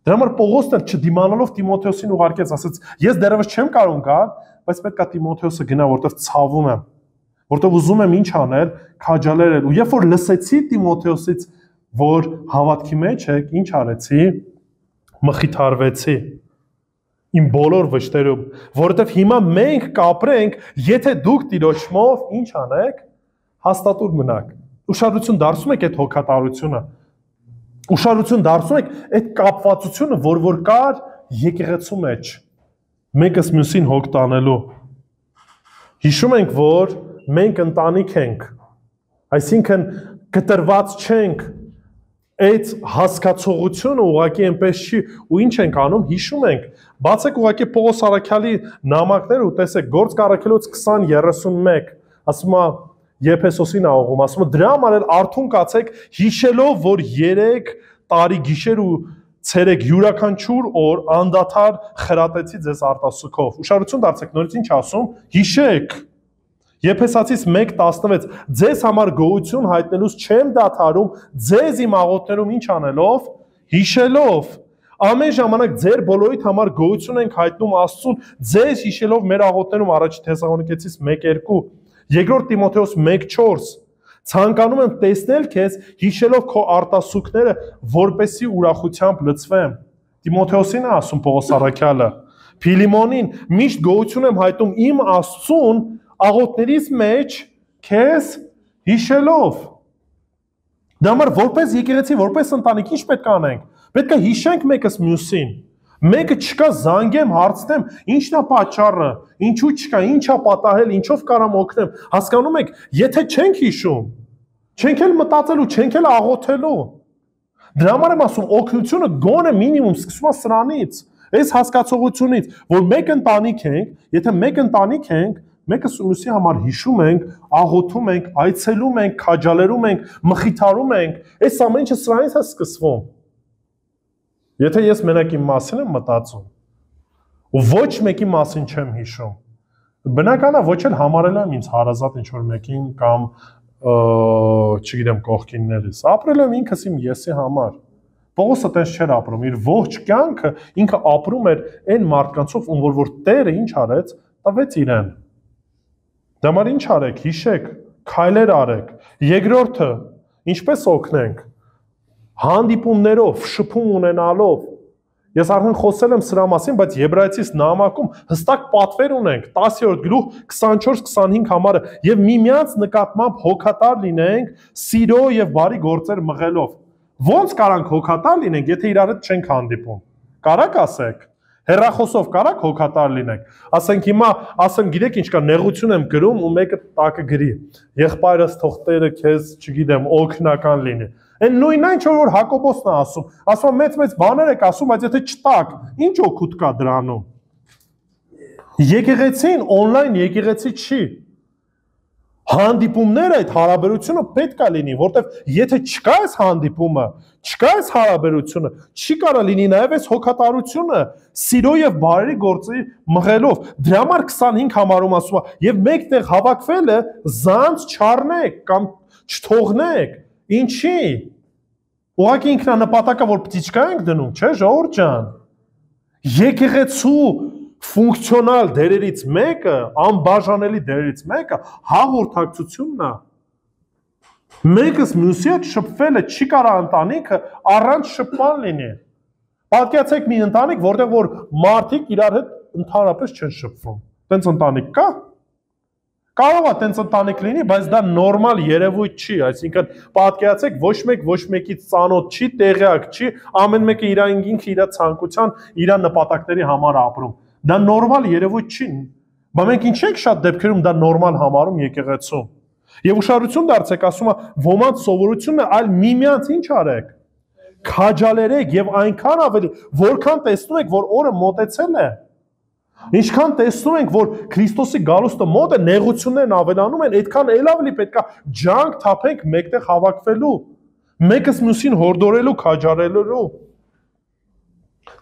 Դրա համար Պողոսն չդիմանալով Տիմոթեոսին ուղարկեց, ասաց, ես դեռևս չեմ կարող գալ, բայց պետք է Տիմոթեոսը գնա, որտեղ ցավում եմ, որտեղ ուզում եմ ինչ անել, քաջալերել։ Ու երբ որ լսեցի Տիմոթեոսից, որ հավատքի մեջ եք, ինչ արեցի, մխիթարվեցի իմ բոլոր վշտերում, որովհետև հիմա մենք կապրենք, եթե դուք Տիրոջմով ինչ անեք, հաստատուր մնաք։ Ուշադրություն դարձում եք այդ հոգատարությունը։ Ուշադրություն դարձում եք այդ կապվածությունը, որ կար եկեղեցու մեջ, մեկս մյուսին հոգ տանելու։ Հիշում ենք, որ մենք ընտանիք ենք, այսինքն կտրված չենք, այդ հասկացողությունը ուղղակի այնպես չի, ու ինչ ենք անում, հիշում ենք, բացեք ուղղակի Պողոս առաքյալի նամակները ու տեսեք Գործք առաքելոց 20:31, ասում է Եփեսոսին աղողում, ասում է դրա համար էլ արթուն կացեք, հիշելով, որ 3 տարի գիշեր ու ցերեկ յուրաքանչյուր օր անդադար խրատեցի ձեզ արտասուքով։ Ուշադրություն դարձեք, նորից ինչ ասում, հիշեք։ Եփեսացիս 1:16 ձեզ համար գոհություն հայտնելուց չեմ դադարում, ձեզ իմ աղոթներում ինչ անելով, հիշելով։ Ամեն ժամանակ ձեր բոլորիդ համար գոհություն ենք հայտնում Աստծուն, ձեզ հիշելով մեր աղոթներում առաջ Թեսաղոնիկեցիս 1:2, երկրորդ Տիմոթեոս 1:4 ցանկանում եմ տեսնել քեզ հիշելով քո արտասուքները, որպեսզի ուրախությամբ լցվեմ։ Տիմոթեոսին է ասում Պողոս առաքյալը, Փիլիմոնին միշտ գոհություն եմ հայտնում իմ Աստծուն աղոթներից մեջ քեզ հիշելով։ Դա համար որպես եկեղեցի, որպես ընտանիք ինչ պետք է անենք։ Պետք է հիշենք մեկս մյուսին։ Մեկը չկա զանգեմ, հարցնեմ, ի՞նչն է պատճառը, ինչու չկա, ի՞նչ է պատահել, ինչով կարամ օգնեմ։ Հասկանում եք, եթե չենք հիշում, չենք էլ մտածելու, չենք էլ աղոթելու։ Դրա համար եմ ասում, օգնությունը գոնե մինիմում սկսում է սրանից, այս հասկացողությունից, որ մեկ ընտանիք ենք, եթե մեկ ընտանիք ենք, մեկը մյուսի համար հիշում ենք, աղոթում ենք, այցելում ենք, քաջալերում ենք, մխիթարում ենք, այս ամեն ինչը սրանից է սկսվում։ Եթե ես մենակ իմ մասին եմ մտածում, ու ոչ մեկի մասին չեմ հիշում, բնական է ոչ էլ համարել եմ ինձ հարազատ ինչ-որ մեկին կամ չգիտեմ կողքիններիս, ապրել եմ ինքս իմ եսի համար։ Պողոսը տենց չէր ապրում, իր ողջ կյանքը ինքը ապրում էր այն մարդկանցով, ում որ Տերը ինչ արեց, տվեց իրեն։ Դա համար ինչ արեք, հիշեք, քայլեր արեք։ Երկրորդը, ինչպես օգնենք, հանդիպումներով, շփում ունենալով։ Ես արդեն խոսել եմ սրա մասին, բայց Եբրայեցիս նամակում հստակ պատվեր ունենք 10-րդ գլուխ 24-25 համարը եւ միմյանց նկատմամբ հոգատար լինենք, սիրո եւ բարի գործեր մղելով։ Ոնց կարանք հոգատար լինենք, եթե իրար հետ չենք հանդիպում։ Կարաք ասեք, հեռախոսով կարաք հոգատար լինենք։ Ասենք հիմա, ասեմ, գիտեք ինչ կա, նեղություն եմ գրում ու մեկը տակը գրի։ Եղբայրս թող Տերը քեզ, չգիտեմ, օգնական լինի։ Այն նույնն է, ինչ որ Հակոբոսն է ասում մեծ բաներ եք ասում, բայց եթե չտակ, ինչ օգուտ կա դրանում։ Եկեղեցին on-line եկեղեցի չի։ Հանդիպումները այդ հարաբերությունը պետք է լինի, որտեվ եթե չկա այս հանդիպումը, չկա այս հարաբերությունը, չի կարա լինի նաև այս հոգատարությունը, սիրո եւ բարերի գործի մղելով։ Դրա համար 25 համարում ասում է, եւ մեկտեղ հավաքվելը զանց չառնեք կամ չթողնեք։ Ինչի՞։ Ուղղակի ինքնանպատակը որ պտիչկա ենք դնում, չէ, ժողովուրդ ջան։ Եկեղեցու ֆունկցիոնալ դերերից մեկը, անբաժանելի դերերից մեկը հաղորդակցությունն է։ Մեկս մյուսի հետ շփվելը չի կարա ընտանիքը առանց շփման լինի։ Պատկերացեք մի ընտանիք, որտեղ որ մարդիկ իրար հետ ընդհանրապես չեն շփվում։ Տենց ընտանիք կա։ Կարող է տենց ընտանիք լինի, բայց դա նորմալ երևույթ չի, այսինքն պատկերացեք ոչ մեկ ոչ մեկից ծանոթ չի, տեղյակ չի, ամեն մեկը իր ինքը իր ցանկության, իր նպատակների համար ապրում։ Դա նորմալ երևույթ չի։ Բայց մենք ինչ ենք շատ դեպքերում դա նորմալ համարում եկեղեցում։ Եվ ուշադրություն դարձեք, ասում է, ոմանց սովորությունը այլ միմյանց ինչ արեք։ Քաջալերեք եւ այնքան ավելի, որքան տեսնում եք, որ օրը մոտեցել է։ Ինչքան տեսնում ենք, որ Քրիստոսի գալուստը մոտ է, նեղություններն ավելանում են, այդքան էլ ավելի պետք է ջանք թափենք մեկտեղ հավաքվելու, մեկս մյուսին հորդորելու, քաջալերելու։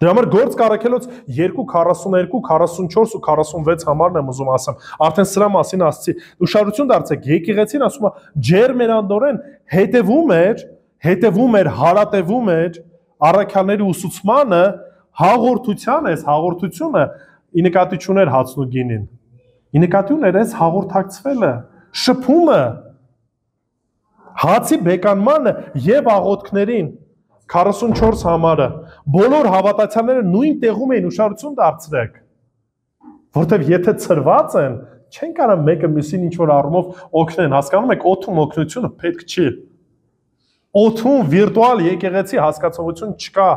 Դրա համար Գործք առաքելոց 2:42, 44 ու 46 համարն եմ ուզում ասեմ, արդեն սրա մասին ասացի։ Ուշադրություն դարձեք, եկեղեցին ասում է ջերմերանդորեն հետևում էր, հարատևում էր առաքյալների ուսուցմանը, հաղորդության այս հաղորդությունը ի նկատի չուներ հացն ու գինին։ ի նկատի ուներ այս հաղորդակցվելը, շփումը, հացի բեկանմանը եւ աղոթքներին 44 համարը բոլոր հավատացյալները նույն տեղում էին ուշադրություն դարձրեք, որտեվ եթե ծրված են, չեն կարող մեկը մյուսին ինչ որ առումով օգնեն, հասկանում եք, օդում օգնությունը պետք չի։ Օդում վիրտուալ եկեղեցի հասկացողություն չկա։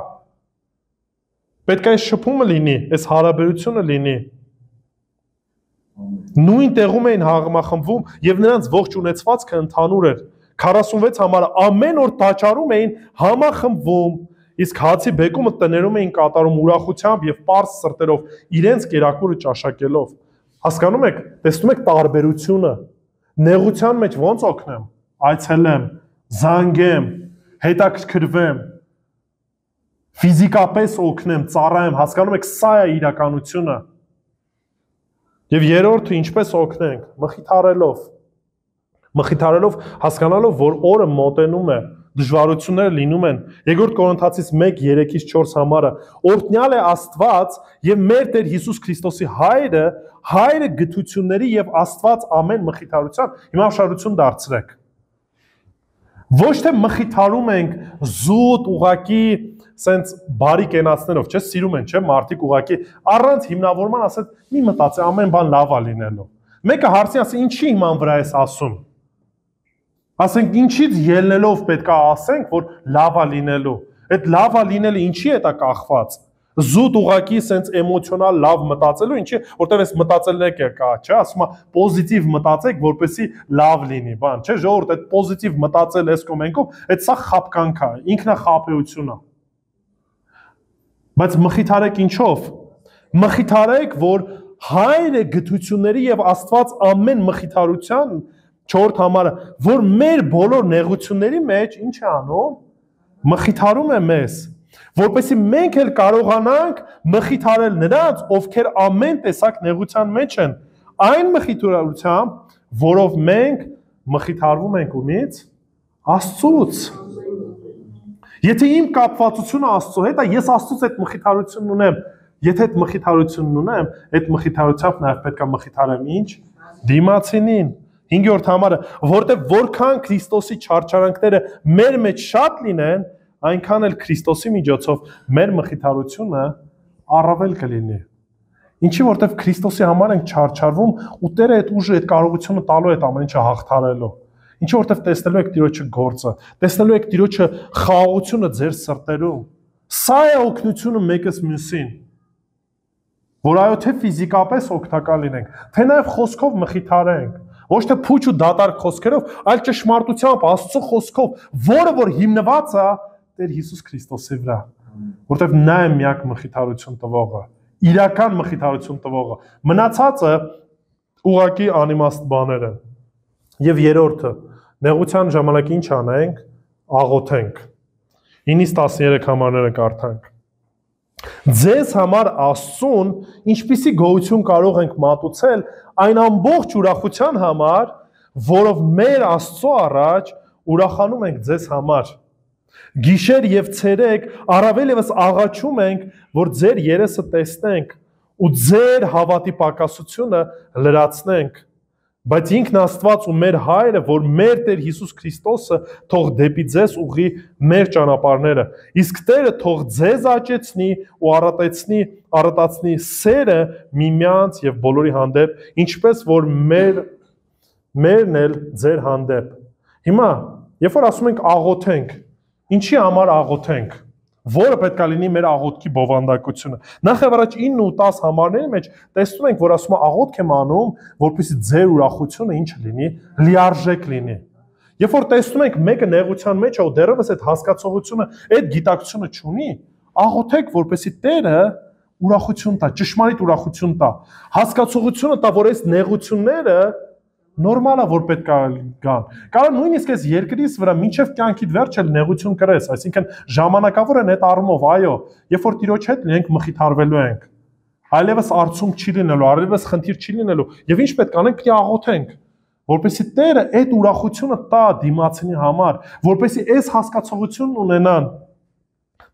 Պետք է այս շփումը լինի, այս հարաբերությունը լինի։ Նույն տեղում էին հաղմախմբվում եւ նրանց ողջ ունեցվածքը ընդհանուր էր։ 46 համարը ամեն օր տաճարում էին համախմբվում, իսկ հացի բեկումը տներում էին կատարում ուրախությամբ եւ պարզ սրտերով իրենց կերակուրը ճաշակելով։ Հասկանում եք, տեսնում եք տարբերությունը։ Նեղության մեջ ո՞նց օգնեմ, այցելեմ, զանգեմ, հետաքրքրվեմ, ֆիզիկապես օգնեմ, ծառայեմ, հասկանում եք, սա է իրականությունը։ Եվ երրորդը ինչպես օգնենք, մխիթարելով, հասկանալով, որ օրը մոտենում է, դժվարությունները լինում են։ Երկրորդ Կորինթացիս 1:3-4 համարը օրհնյալ է Աստված եւ մեր Տեր Հիսուս Քրիստոսի հայրը գթությունների եւ Աստված ամեն մխիթարության։ Հիմա ուշադրություն դարձրեք։ Ոչ թե մխիթարում ենք զուտ ուղակի սենց բարի կենացներով, չէ՞, սիրում են, չէ՞, մարդիկ ուղակի առանց հիմնավորման ասած մի մտածի ամեն բան լավ է լինելու։ Մեկը հարցի ասի, ինչի իման վրա ես ասում։ Ասենք ինչից ելնելով պետք է ասենք, որ լավ է լինելու։ Այդ լավ է լինելը ինչի է դա կախված։ Զուտ ուղակի սենց էմոցիոնալ լավ մտածելու, ինչի, որտեղ այս մտածելները կա, չէ՞, ասում է պոզիտիվ մտածեք, որպեսզի լավ լինի, բան, չէ՞, ժողովուրդ, այդ պոզիտիվ մտածել էս կոմենքով, այդ սա խապկանք է, ինքնախապեություն է։ Բայց մխիթարեք ինչով։ Մխիթարեք, որ հայրը գթությունների եւ Աստված ամեն մխիթարության 4 համարը, որ մեր բոլոր նեղությունների մեջ ինչ է անում, մխիթարում է մեզ, որպեսզի մենք էլ կարողանանք մխիթարել նրանց, ովքեր ամեն տեսակ նեղության մեջ են, այն մխիթարությամբ, որով մենք մխիթարվում ենք ումից, Աստծուց։ Եթե իմ կապվածությունը Աստծո հետ է, ես Աստծուց այդ մխիթարությունն ունեմ, եթե այդ մխիթարությունն ունեմ, այդ մխիթարությամբ նաև պետք է մխիթարեմ ինչ, դիմացինին։ 5-րդ համարը, որտեղ որքան Քրիստոսի չարչարանքները մեր մեջ շատ լինեն, այնքան էլ Քրիստոսի միջոցով մեր մխիթարությունը առավել կլինի։ Ինչի որտեղ Քրիստոսի համար ենք չարչարվում ու Տերը այդ ուժը, այդ կարողությունը տալու է այդ ամեն ինչը հաղթարելու։ Ինչի որտեղ տեսնելու եք Տիրոջը գործը, տեսնելու եք Տիրոջը խաղաղությունը ձեր սրտերում։ Սա է օգնությունը մեկս մյուսին։ Որ այո թե ֆիզիկապես օգտակար լինենք, թե նաև խոսքով մխիթարենք։ Ոչ թե փուչ ու դատարկ խոսքերով, այլ ճշմարտությամբ, Աստծո խոսքով, որը որ հիմնված է Տեր Հիսուս Քրիստոսի վրա, որտեղ նա է միակ մխիթարություն տվողը, իրական մխիթարություն տվողը։ Մնացածը ուղղակի անիմաստ բաներ են։ Եվ երրորդը, նեղության ժամանակ ինչ անենք, աղոթենք։ 9-ից 13 համարները կարդանք։ Ձեզ համար Աստծուն ինչպիսի գոհություն կարող ենք մատուցել այն ամբողջ ուրախության համար, որով մեր Աստծո առաջ ուրախանում ենք ձեզ համար։ Գիշեր եւ ցերեկ առավել եւս աղաչում ենք, որ ձեր երեսը տեսնենք ու ձեր հավատի պակասությունը լրացնենք։ Բայց ինքն Աստված ու մեր Հայրը, որ մեր Տեր Հիսուս Քրիստոսը թող դեպի ձեզ ուղի մեր ճանապարհները, իսկ Տերը թող ձեզ աճեցնի ու առատացնի սերը միմյանց եւ բոլորի հանդեպ, ինչպես որ մերն էլ ձեր հանդեպ։ Հիմա, երբ որ ասում ենք աղոթենք, ինչի համար աղոթենք, որը պետք է լինի մեր աղոթքի բովանդակությունը։ Նախ եւ առաջ 9 ու 10 համարների մեջ տեսնում ենք, որ ասում է աղոթք եմ անում, որպեսզի ձեր ուրախությունը ինչ լինի, լիարժեք լինի։ Երբ որ տեսնում ենք մեկը նեղության մեջ է ու դեռևս այդ հասկացողությունը, այդ գիտակցությունը չունի, աղոթեք, որպեսզի Տերը ուրախություն տա, ճշմարիտ ուրախություն տա, հասկացողությունը տա, որ այս նեղությունները նորմալ է, որ պետք է գան։ Կարող նույնիսկ այս երկրից վրա մինչև կյանքիդ վերջ էլ նեղություն կրես, այսինքն ժամանակավոր են այդ առումով, այո, երբ որ Տիրոջ հետ լինենք մխիթարվելու ենք։ Այլևս արցունք չի լինելու, այլևս խնդիր չի լինելու, եւ ինչ պետք անենք, պետք է աղոթենք, որպեսզի Տերը այդ ուրախությունը տա դիմացինի համար, որպեսզի այս հասկացողությունն ունենան։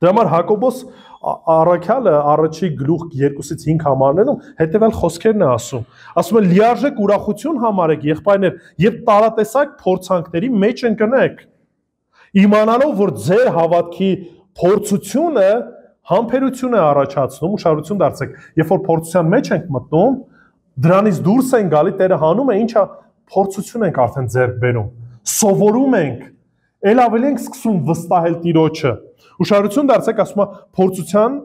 Դրա համար Հակոբոս Առաքյալը առաջի գլուխ 2-ից 5 համարներում հետևյալ խոսքերն է ասում։ Ասում է լիարժեք ուրախություն համարեք եղբայրներ եւ տարատեսակ փորձանքների մեջ ընկնեք։ Իմանալով որ ձեր հավատքի փորձությունը համբերություն է առաջացնում, ուշադրություն դարձեք, երբ որ փորձության մեջ ենք մտնում, դրանից դուրս են գալի, Տերը հանում է, ինչա փորձություն ենք արդեն ձեռք բերում։ Սովորում ենք, ել ավելի ենք սկսում վստահել Տիրոջը։ Ուշադրություն դարձեք, ասում է փորձության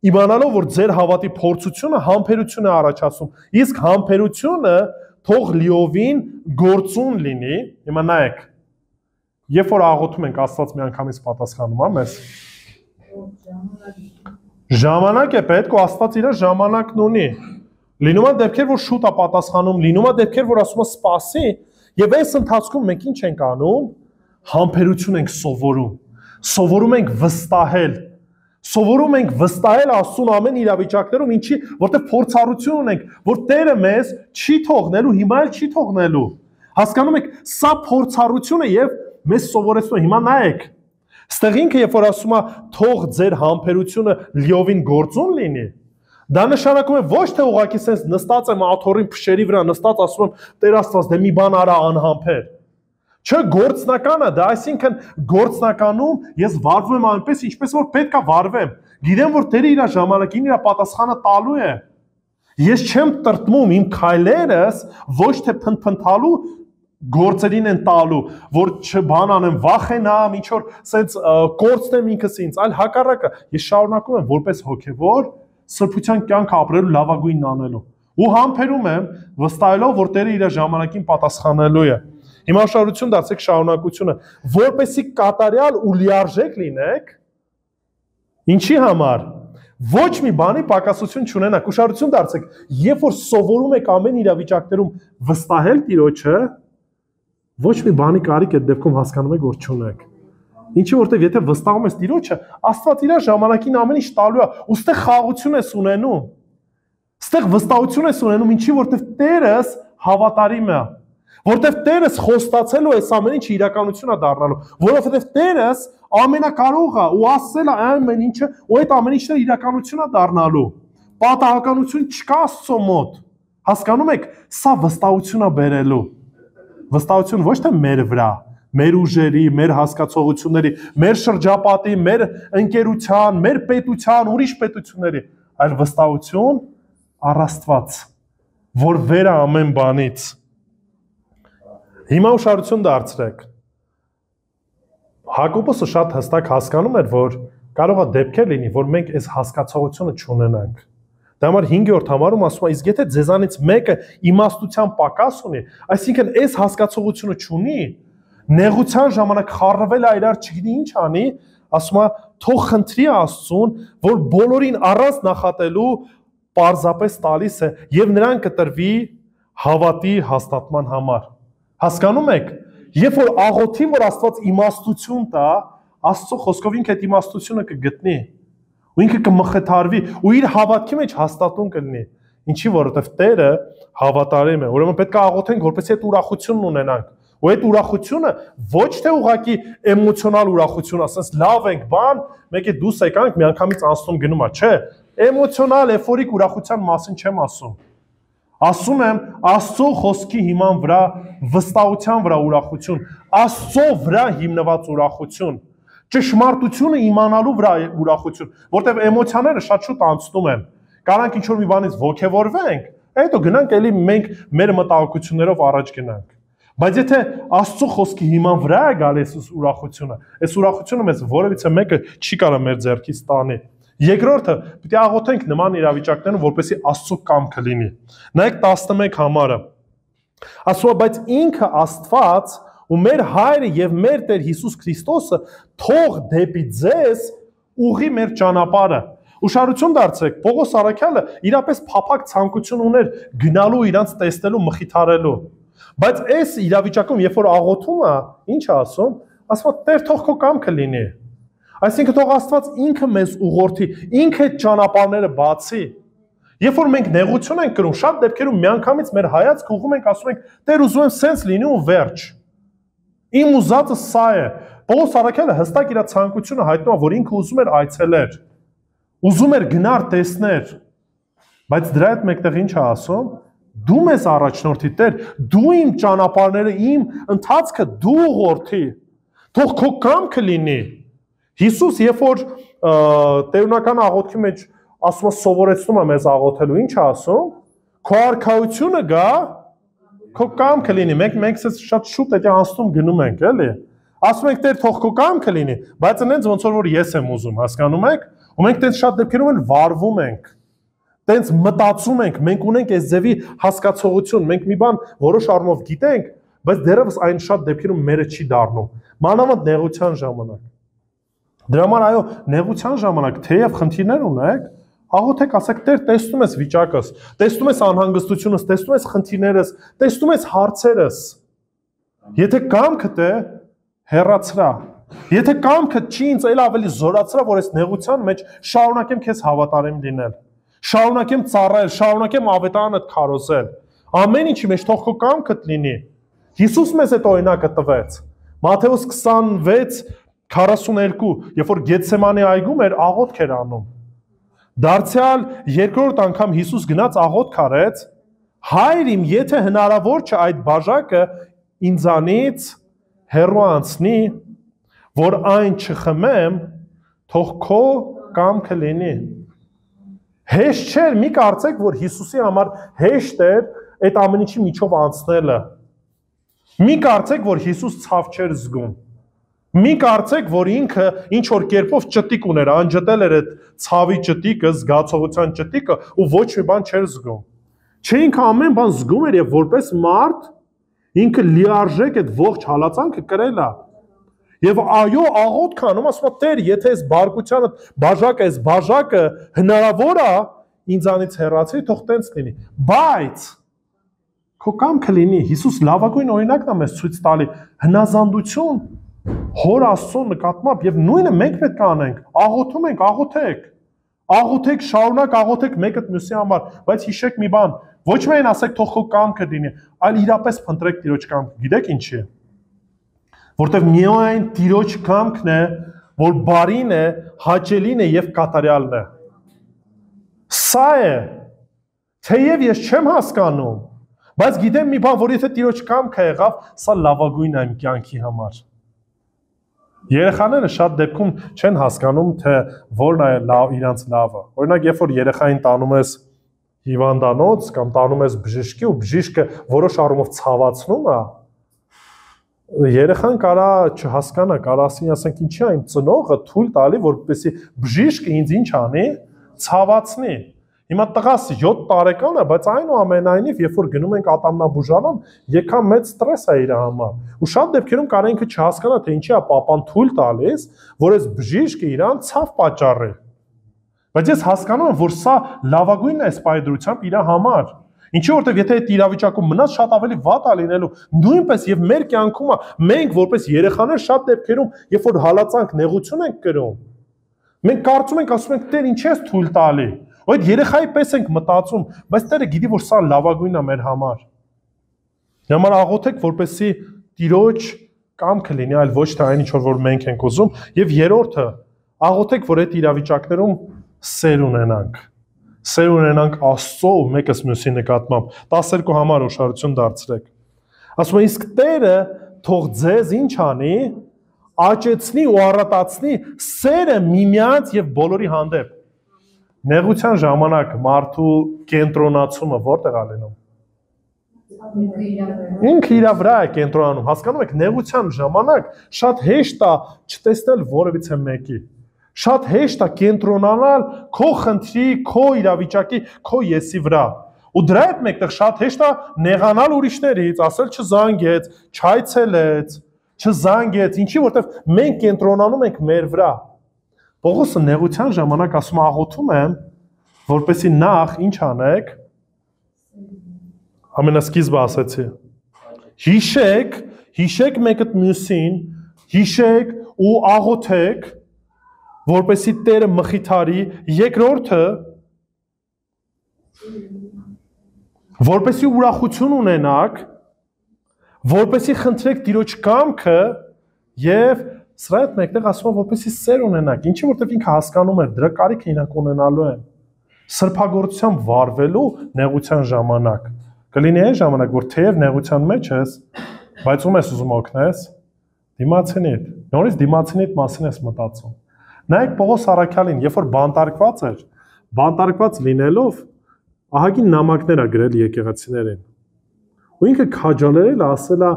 իմանալով որ ձեր հավատի փորձությունը համբերություն է առաջացնում, իսկ համբերությունը թող լիովին գործուն լինի։ Հիմա նայեք, երբ որ աղոթում ենք, Աստված միանգամից պատասխանում է մեզ։ Ժամանակ է պետք ու Աստված իր ժամանակն ունի։ Լինում է դեպքեր, որ շուտ է պատասխանում, լինում է դեպքեր, որ ասում է սպասի, եւ այս ընթացքում մենք ինչ ենք անում, համբերություն ենք սովորում։ Սովորում ենք վստահել։ Սովորում ենք վստահել Աստծուն ամեն իրավիճակներում, ինչի, որտեղ փորձառություն ունենք, որ Տերը մեզ չի թողնելու, հիմա էլ չի թողնելու։ Հասկանում եք, սա փորձառություն է եւ մեզ սովորեցնում է։ Հիմա նայեք։ Ստեղ ինքը երբ որ ասում է թող ձեր համբերությունը լիովին գործուն լինի, դա նշանակում է ոչ թե ուղղակի sense նստած եմ աթոռին փշերի վրա, նստած ասում եմ Տեր Աստված, դե մի բան արա անհամբեր։ Չէ, գործնական է դա, այսինքն գործնականում ես վարվում եմ այնպես, ինչպես որ պետք է վարվեմ։ Գիտեմ, որ Տերը իր ժամանակին իր պատասխանը տալու է։ Ես չեմ տրտմում իմ քայլերս ոչ թե փնփնթալու գործերին են տալու, որ չբան անեմ, վախենամ, ինչ որ sense կորցնեմ ինքս ինձ, այլ հակառակը, ես շարունակում եմ որպես հոգևոր սրբության կյանք ապրելու լավագույնն անելու։ Ու համբերում եմ, վստահելով, որ Տերը իր ժամանակին պատասխանելու է։ Հիմա շարունակություն դարձեք շարունակությունը, որպեսզի կատարյալ ու լիարժեք լինեք, ինչի համար։ Ոչ մի բանի պակասություն չունենաք, ուշադրություն դարձեք, երբ որ սովորում եք ամեն իրավիճակներում վստահել Տիրոջը, ոչ մի բանի կարիք այդ դեպքում հասկանում եք, որ չունեք։ Ինչի որտեղ եթե վստահում ես Տիրոջը, Աստված իր ժամանակին ամեն ինչ տալու է, ու ստեղ խաղաղություն ես ունենում։ Ստեղ վստահություն ես ունենում, ինչի որտեղ Տերս հավատարիմ է, որտեղ Տերս խոստացել է այս ամեն ինչը իրականություն է դառնալու, որովհետև Տերս ամենակարող է ու ասել է ամեն ինչը, ու այդ ամեն ինչը իրականություն է դառնալու։ Պատահականություն չկա Աստծո մոտ։ Հասկանում եք, սա վստահություն է բերելու։ Վստահություն ոչ թե մեր վրա, մեր ուժերի, մեր հասկացողությունների, մեր շրջապատի, մեր ընկերության, մեր պետության, ուրիշ պետությունների, այլ վստահություն առ Աստված, որ վեր է ամեն բանից։ Հիմա ուշադրություն դարձրեք։ Հակոբոսը շատ հստակ հասկանում էր, որ կարող է դեպքեր լինի, որ մենք այս հասկացողությունը չունենանք։ Դա համար 5-րդ համարում ասում է, իսկ եթե ձեզանից մեկը իմաստության պակաս ունի, այսինքն այս հասկացողությունը չունի, նեղության ժամանակ խառնվել է իրար չգիտի ինչ անի, ասում է, թող խնդրի Աստծուն, որ բոլորին առանց նախատելու պարզապես տալիս է եւ նրան կտրվի հավատի հաստատման համար։ Հասկանում եք, երբ որ աղոթի, որ Աստված իմաստություն տա, Աստծո խոսքով ինքը այդ իմաստությունը կգտնի, ու ինքը կմխեթարվի, ու իր հավատքի մեջ հաստատուն կլինի։ Ինչի որովհետև Տերը հավատարիմ է։ Ուրեմն պետք է աղոթենք, որպեսզի այդ ուրախությունն ունենանք։ Ու այդ ուրախությունը ոչ թե ուղղակի էմոցիոնալ ուրախություն, ասես լավ ենք, բան, մեկ է դուս եկանք, միանգամից անցնում գնում է, չէ։ Էմոցիոնալ, էֆորիկ ուրախության մասին չեմ ասում։ Ասում եմ Աստծո խոսքի հիման վրա, վստահության վրա ուրախություն, Աստծո վրա հիմնված ուրախություն, ճշմարտությունը իմանալու վրա ուրախություն, որտեղ էմոցիաները շատ շուտ անցնում են։ Կարանք ինչ-որ մի բանից ոգևորվենք, հետո գնանք էլի մենք մեր մտահոգություններով առաջ գնանք։ Բայց եթե Աստծո խոսքի հիման վրա է գալիս ուրախությունը, այս ուրախությունը մեզ որևիցե մեկը չի կարող մեր ձեռքից տանի։ Երկրորդը, պիտի աղոթենք նման իրավիճակներում, որպեսզի Աստծո կամքը լինի։ Նայեք 11 համարը։ Ասում է, բայց ինքը Աստված ու մեր Հայրը եւ մեր Տեր Հիսուս Քրիստոսը թող դեպի ձեզ ուղի մեր ճանապարհը։ Ուշադրություն դարձրեք, Պողոս առաքյալը իրապես փափակ ցանկություն ուներ գնալու իրանց տեսնելու, մխիթարելու։ Բայց այս իրավիճակում, երբ որ աղոթում է, ինչ է ասում, ասում է Տեր թող քո կամքը լինի։ Այսինքն թող Աստված ինքը մեզ ուղղորդի, ինքը այդ ճանապարհները բացի։ Երբ որ մենք նեղություն ենք կրում, շատ դեպքերում միանգամից մեր հայացքը ուղղում ենք, ասում ենք Տեր ուզում եմ սենց լինի ու վերջ։ Իմ ուզածը սա է։ Պողոս առաքյալը հստակ իր ցանկությունը հայտնում է, որ ինքը ուզում էր այցելեր։ ուզում էր գնար տեսներ, բայց դրա հետ մեկտեղ ինչ է ասում, դու մեզ առաջնորդի Տեր, դու իմ ճանապարհները, իմ ընթացքը դու ուղղորդի, թող քո կամքը լինի։ Հիսուս երբ որ տերունական աղոթքի մեջ ասում է սովորեցնում է մեզ աղոթելու, ինչ է ասում, քո արքայությունը գա, քո կամքը լինի, մենք շատ շուտ էդի անցնում գնում ենք, էլի։ Ասում ենք Տեր, թող քո կամքը լինի, բայց այնց ոնց որ ես եմ ուզում, հասկանում եք, ու մենք տենց շատ դեպքերում են վարվում ենք, տենց մտածում ենք, մենք ունենք այս ձևի հասկացողություն, մենք մի բան որոշ առումով գիտենք, բայց դեռևս այն շատ դեպքերում մերը չի դառնում, մանավանդ նեղության ժամանակ։ Դրա համար այո, նեղության ժամանակ թեև խնդիրներ ունեք, աղոթեք, ասեք Տեր, տեսնում ես վիճակս, տեսնում ես անհանգստությունս, տեսնում ես խնդիրներս, տեսնում ես հարցերս։ Եթե կամքդ է, հեռացրա։ Եթե կամքդ չի ինձ այլ ավելի զորացրա, որ այս նեղության մեջ շարունակեմ քեզ հավատարիմ լինել, շարունակեմ ծառայել, շարունակեմ ավետարանդ քարոզել։ Ամեն ինչի մեջ թող քո կամքդ լինի։ Հիսուս մեզ այդ օրինակը տվեց։ Մատթեոս 26:42, երբ որ Գեթսեմանի այգում էր, աղոթք էր անում։ Դարձյալ երկրորդ անգամ Հիսուս գնաց աղոթք արեց. Հայր իմ, եթե հնարավոր չէ այդ բաժակը ինձանից հեռու անցնի, որ այն չխմեմ, թող քո կամքը լինի։ Հեշտ չէր, մի կարծեք, որ Հիսուսի համար հեշտ էր այդ ամեն ինչի միջով անցնելը։ Մի կարծեք, որ Հիսուս ցավ չէր զգում։ Մի կարծեք, որ ինքը ինչ որ կերպով ճտիկ ուներ, անջտել էր այդ ցավի ճտիկը, զգացողության ճտիկը ու ոչ մի բան չէր զգում։ Չէ, ինքը ամեն բան զգում էր եւ որպես մարդ ինքը լիարժեք այդ ողջ հալածանքը կրել է։ Եվ այո, աղոթք անում, ասում է Տեր, եթե այս բարկությանը այս բաժակը հնարավոր է ինձանից հեռացրի, թող տենց լինի։ Բայց քո կամքը լինի։ Հիսուս լավագույն օրինակն է մեզ ցույց տալի հնազանդություն Հոր Աստծո նկատմամբ եւ նույնը մենք պետք է անենք։ Աղոթում ենք, աղոթեք։ Աղոթեք, շարունակ աղոթեք մեկը մյուսի համար, բայց հիշեք մի բան, ոչ միայն ասեք թող քո կամքը լինի, այլ իրապես փնտրեք Տիրոջ կամքը։ Գիտեք ինչի՞։ Որտեվ միայն Տիրոջ կամքն է, որ բարին է, հաճելին է եւ կատարյալն է։ Սա է։ Թեև ես չեմ հասկանում, բայց գիտեմ մի բան, որ եթե Տիրոջ կամքը եղավ, սա լավագույնն է իմ կյանքի համար։ Երեխաները շատ դեպքում չեն հասկանում, թե որն է իրանց լավը։ Օրինակ, երբ որ երեխային տանում ես հիվանդանոց կամ տանում ես բժշկի ու բժիշկը որոշ առումով ցավացնում է, երեխան կարա չհասկանա, կարա ասենք ինչի է իմ ծնողը թույլ տալի, որպեսզի բժիշկը ինձ ինչ անի, ցավացնի։ Հիմա տղաս 7 տարեկան է, բայց այնուամենայնիվ, երբ որ գնում ենք ատամնաբուժարան, եկան մեծ ստրես է իր համար։ Ու շատ դեպքերում կարող ինքը չհասկանա, թե ինչի է papan թույլ տալիս, որ այս բժիշկը իրան ցավ պատճառի։ Բայց ես հասկանում եմ, որ սա լավագույնն է այս պայծրությամբ իր համար։ Ինչի որտեվ եթե այդ իրավիճակում մնաց, շատ ավելի վատ է լինելու։ Նույնպես եւ մեր կյանքում մենք որպես երեխաներ շատ դեպքերում, երբ որ հալածանք, նեղություն ենք կրում, մենք կարծում ենք, ասում ենք, Տեր, ինչ ես թույլ տալի։ Այդ երեխայի պես ենք մտածում, բայց Տերը գիտի, որ սա լավագույնն է մեր համար։ Համար աղոթեք, որպեսզի Տիրոջ կամքը լինի, այլ ոչ թե այն ինչ որ մենք ենք ուզում, եւ երրորդը, աղոթեք, որ այդ իրավիճակներում սեր ունենանք։ Սեր ունենանք Աստծո ու մեկս մյուսի նկատմամբ։ 12 համար ուշադրություն դարձրեք։ Ասում է, իսկ Տերը թող ձեզ ինչ անի, աճեցնի ու առատացնի սերը միմյանց եւ բոլորի հանդեպ։ Նեղության ժամանակ մարդու կենտրոնացումը որտեղ է լինում։ Ինքը իր վրա է կենտրոնանում, հասկանում եք, նեղության ժամանակ շատ հեշտ է չտեսնել որևիցե մեկի։ Շատ հեշտ է կենտրոնանալ քո խնդրի, քո իրավիճակի, քո եսի վրա։ Ու դրա հետ մեկտեղ շատ հեշտ է նեղանալ ուրիշներից, ասել չզանգեց, չայցելեց, չզանգեց, ինչի որտեվ մենք կենտրոնանում ենք մեր վրա։ Պողոսը նեղության ժամանակ ասում աղոթում եմ, որպեսզի նախ ինչ անեք, ամենասկիզբը ասեցի, հիշեք մեկը մյուսին, հիշեք ու աղոթեք, որպեսզի Տերը մխիթարի, երկրորդը, որպեսզի ուրախություն ունենաք, որպեսզի խնդրեք Տիրոջ կամքը եւ սրա հետ մեկտեղ ասում է, որպեսզի սեր ունենաք, ինչի որտեղ ինքը հասկանում էր, դրա կարիքը իրենք ունենալու են։ Սրբագործությամբ վարվելու նեղության ժամանակ։ Կլինի այն ժամանակ, որ թեև նեղության մեջ ես, բայց ում ես ուզում օգնես, դիմացինիդ։ Նորից դիմացինիդ մասին ես մտածում։ Նայեք Պողոս առաքյալին, երբ որ բանտարկված էր, բանտարկված լինելով, ահագին նամակներ է գրել եկեղեցիներին։ Ու ինքը քաջալերել է, ասել է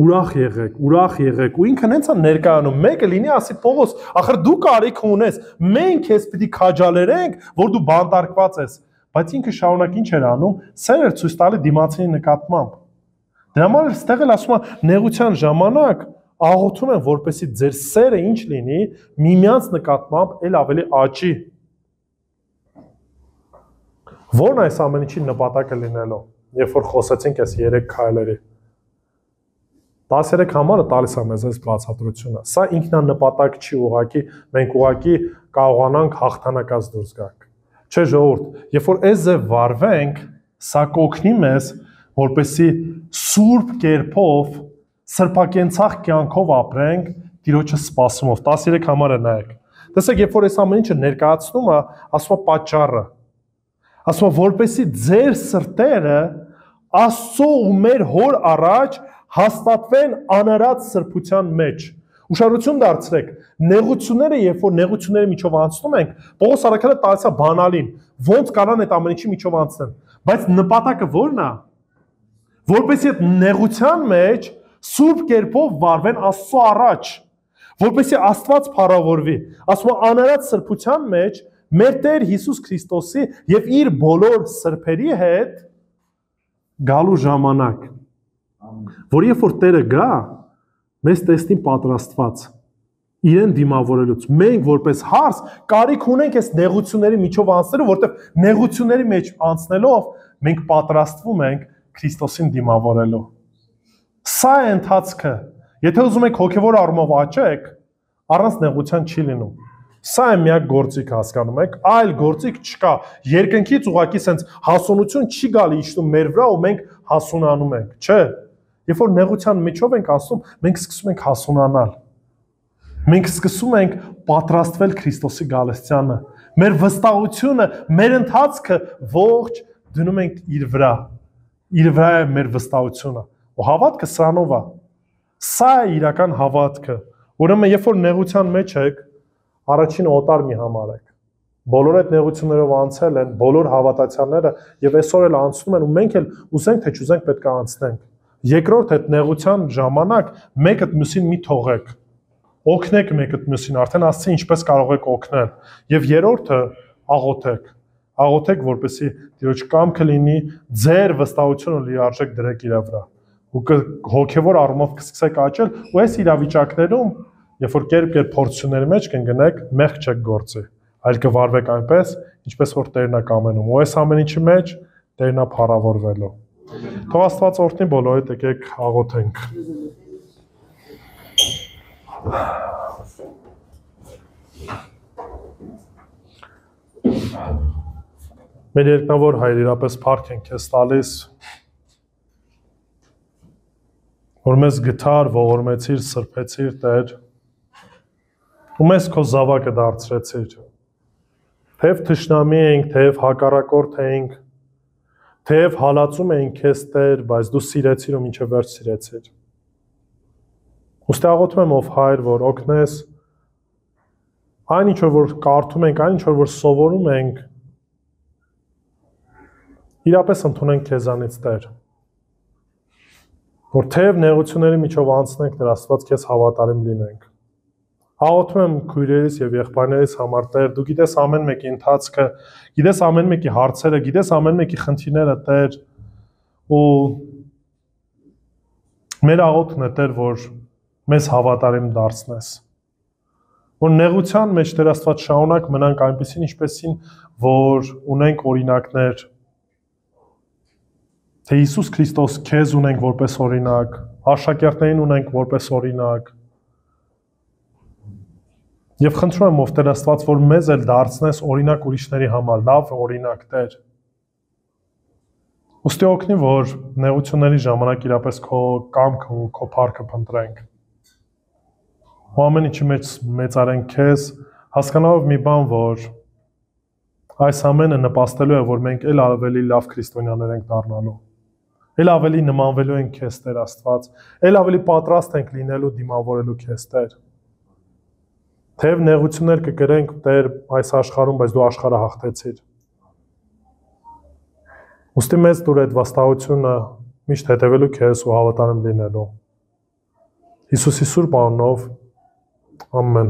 ուրախ եղեք, ու ինքը հենց է ներկայանում, մեկը լինի ասի Պողոս, ախր դու կարիք ունես, մենք քեզ պիտի քաջալերենք, որ դու բանտարկված ես, բայց ինքը շարունակ ինչ էր անում, սեր էր ցույց տալի դիմացինի նկատմամբ։ Դրա համար այստեղ էլ ասում է նեղության ժամանակ աղոթում են, որպեսզի ձեր սերը ինչ լինի, միմյանց նկատմամբ էլ ավելի աճի։ Որն այս ամեն ինչի նպատակը լինելու, երբ որ խոսեցինք այս 3 քայլերի։ 13 համարը տալիս է մեզ այս բացատրությունը։ Սա ինքնանպատակ չի ուղղակի, մենք ուղղակի կարողանանք հաղթանակած դուրս գանք։ Չէ ժողովուրդ, երբ որ այս ձև վարվենք, սա կօգնի մեզ, որպեսզի սուրբ կերպով, սրբակենցաղ կյանքով ապրենք, Տիրոջը սպասումով։ 13 համարը նայեք։ Տեսեք, երբ որ այս ամեն ինչը ներկայացնում է, ասում է պատճառը։ Ասում է, որպեսզի ձեր սրտերը Աստծո ու մեր Հոր առաջ հաստատվեն անարած սրբության մեջ։ Ուշադրություն դարձրեք, նեղությունները, երբ որ նեղությունների միջով անցնում ենք, Պողոս առաքյալը տալիս է բանալին, ոնց կարան այդ ամեն ինչի միջով անցնեն, բայց նպատակը ո՞րն է։ Որպեսզի այդ նեղության մեջ սուրբ կերպով վարվեն Աստծո առաջ, որպեսզի Աստված փառավորվի։ Ասում է անարած սրբության մեջ մեր Տեր Հիսուս Քրիստոսի եւ իր բոլոր սրբերի հետ գալու ժամանակ, որ երբ որ Տերը գա, մեզ տեսնի պատրաստված իրեն դիմավորելուց։ Մենք որպես հարս կարիք ունենք այս նեղությունների միջով անցնելու, որտեղ նեղությունների մեջ անցնելով մենք պատրաստվում ենք Քրիստոսին դիմավորելու։ Սա է ընթացքը։ Եթե ուզում եք հոգևոր առումով աճեք, առանց նեղության չի լինում։ Սա է միակ գործիքը, հասկանում եք, այլ գործիք չկա։ Երկնքից ուղղակի sense հասունություն չի գալի իջնում մեր վրա ու մենք հասունանում ենք, չէ։ Երբ որ նեղության միջով ենք ասում, մենք սկսում ենք հասունանալ։ Մենք սկսում ենք պատրաստվել Քրիստոսի գալստյանը։ Մեր վստահությունը, մեր ընթացքը ողջ դնում ենք իր վրա։ Իր վրա է մեր վստահությունը։ Ու հավատքը սրանով է։ Սա է իրական հավատքը։ Ուրեմն երբ որ նեղության մեջ եք, առաջին օտար մի համարեք։ Բոլոր այդ նեղություններով անցել են, բոլոր հավատացյալները եւ այսօր էլ անցնում են ու մենք էլ ուզենք թե չուզենք պետք է անցնենք։ Երկրորդ այդ նեղության ժամանակ մեկը մյուսին մի թողեք։ Օգնեք մեկը մյուսին, արդեն ասացի ինչպես կարող եք օգնել։ Եվ երրորդը աղոթեք։ Աղոթեք, որպեսզի Տիրոջ կամքը լինի, ձեր վստահությունը լիարժեք դրեք իր վրա։ Ու հոգևոր առումով կսկսեք աճել, ու այս իրավիճակներում, երբ որ կերպ փորձությունների մեջ կընկնեք, մեղք չեք գործի, այլ կվարվեք այնպես, ինչպես որ Տերն է կամենում։ Ու այս ամեն ինչի մեջ Տերն է փառավորվելու։ Թող Աստված օրհնի բոլորիդ, եկեք աղոթենք։ Մեր երկնավոր Հայր, իրապես փառք ենք քեզ տալիս, որ մեզ գթար, ողորմեցիր, սրբեցիր, Տեր, ու մեզ քո զավակը դարձրեցիր։ Թեև թշնամի ենք, թեև հակառակորդ ենք, թեև հալածում ենք քեզ, Տեր, բայց դու սիրեցիր ու մինչև վերջ սիրեցիր։ Ուստի աղոթում եմ ով Հայր, որ օգնես այն ինչ որ կարդում ենք, այն ինչ որ սովորում ենք, իրապես ընդունենք քեզանից, Տեր, որ թեև նեղությունների միջով անցնենք, Տեր Աստված քեզ հավատարիմ լինենք։ Աղոթում եմ քույրերիս եւ եղբայրներիս համար, Տեր, դու գիտես ամեն մեկի ընթացքը, գիտես ամեն մեկի հարցերը, գիտես ամեն մեկի խնդիրները, Տեր, ու մեր աղոթքն է, Տեր, որ մեզ հավատարիմ դարձնես։ Որ նեղության մեջ, Տեր Աստված, շարունակ մնանք այնպեսին, ինչպեսին, որ ունենք օրինակներ, թե Հիսուս Քրիստոս քեզ ունենք որպես օրինակ, աշակերտներին ունենք որպես օրինակ։ Եվ խնդրում եմ ով Տեր Աստված, որ մեզ էլ դարձնես օրինակ ուրիշների համար, լավ օրինակ, Տեր։ Ուստի օգնի, որ նեղությունների ժամանակ իրապես քո կամքը ու քո փառքը փնտրենք։ ու ամեն ինչի մեջ մեծարենք քեզ, հասկանալով մի բան, որ այս ամենը նպաստելու է, որ մենք ել ավելի լավ քրիստոնյաներ ենք դառնալու, ել ավելի նմանվելու ենք քեզ Տեր Աստված, ել ավելի պատրաստ ենք լինելու դիմավորելու քեզ Տեր։ Թեև նեղություններ կգրենք Տեր այս աշխարհում, բայց դու աշխարհը հաղթեցիր։ Ուստի մեծ դուր այդ վստահությունը միշտ հետևելու քեզ ու հավատարիմ լինելու։ Հիսուսի սուրբ անունով, ամեն։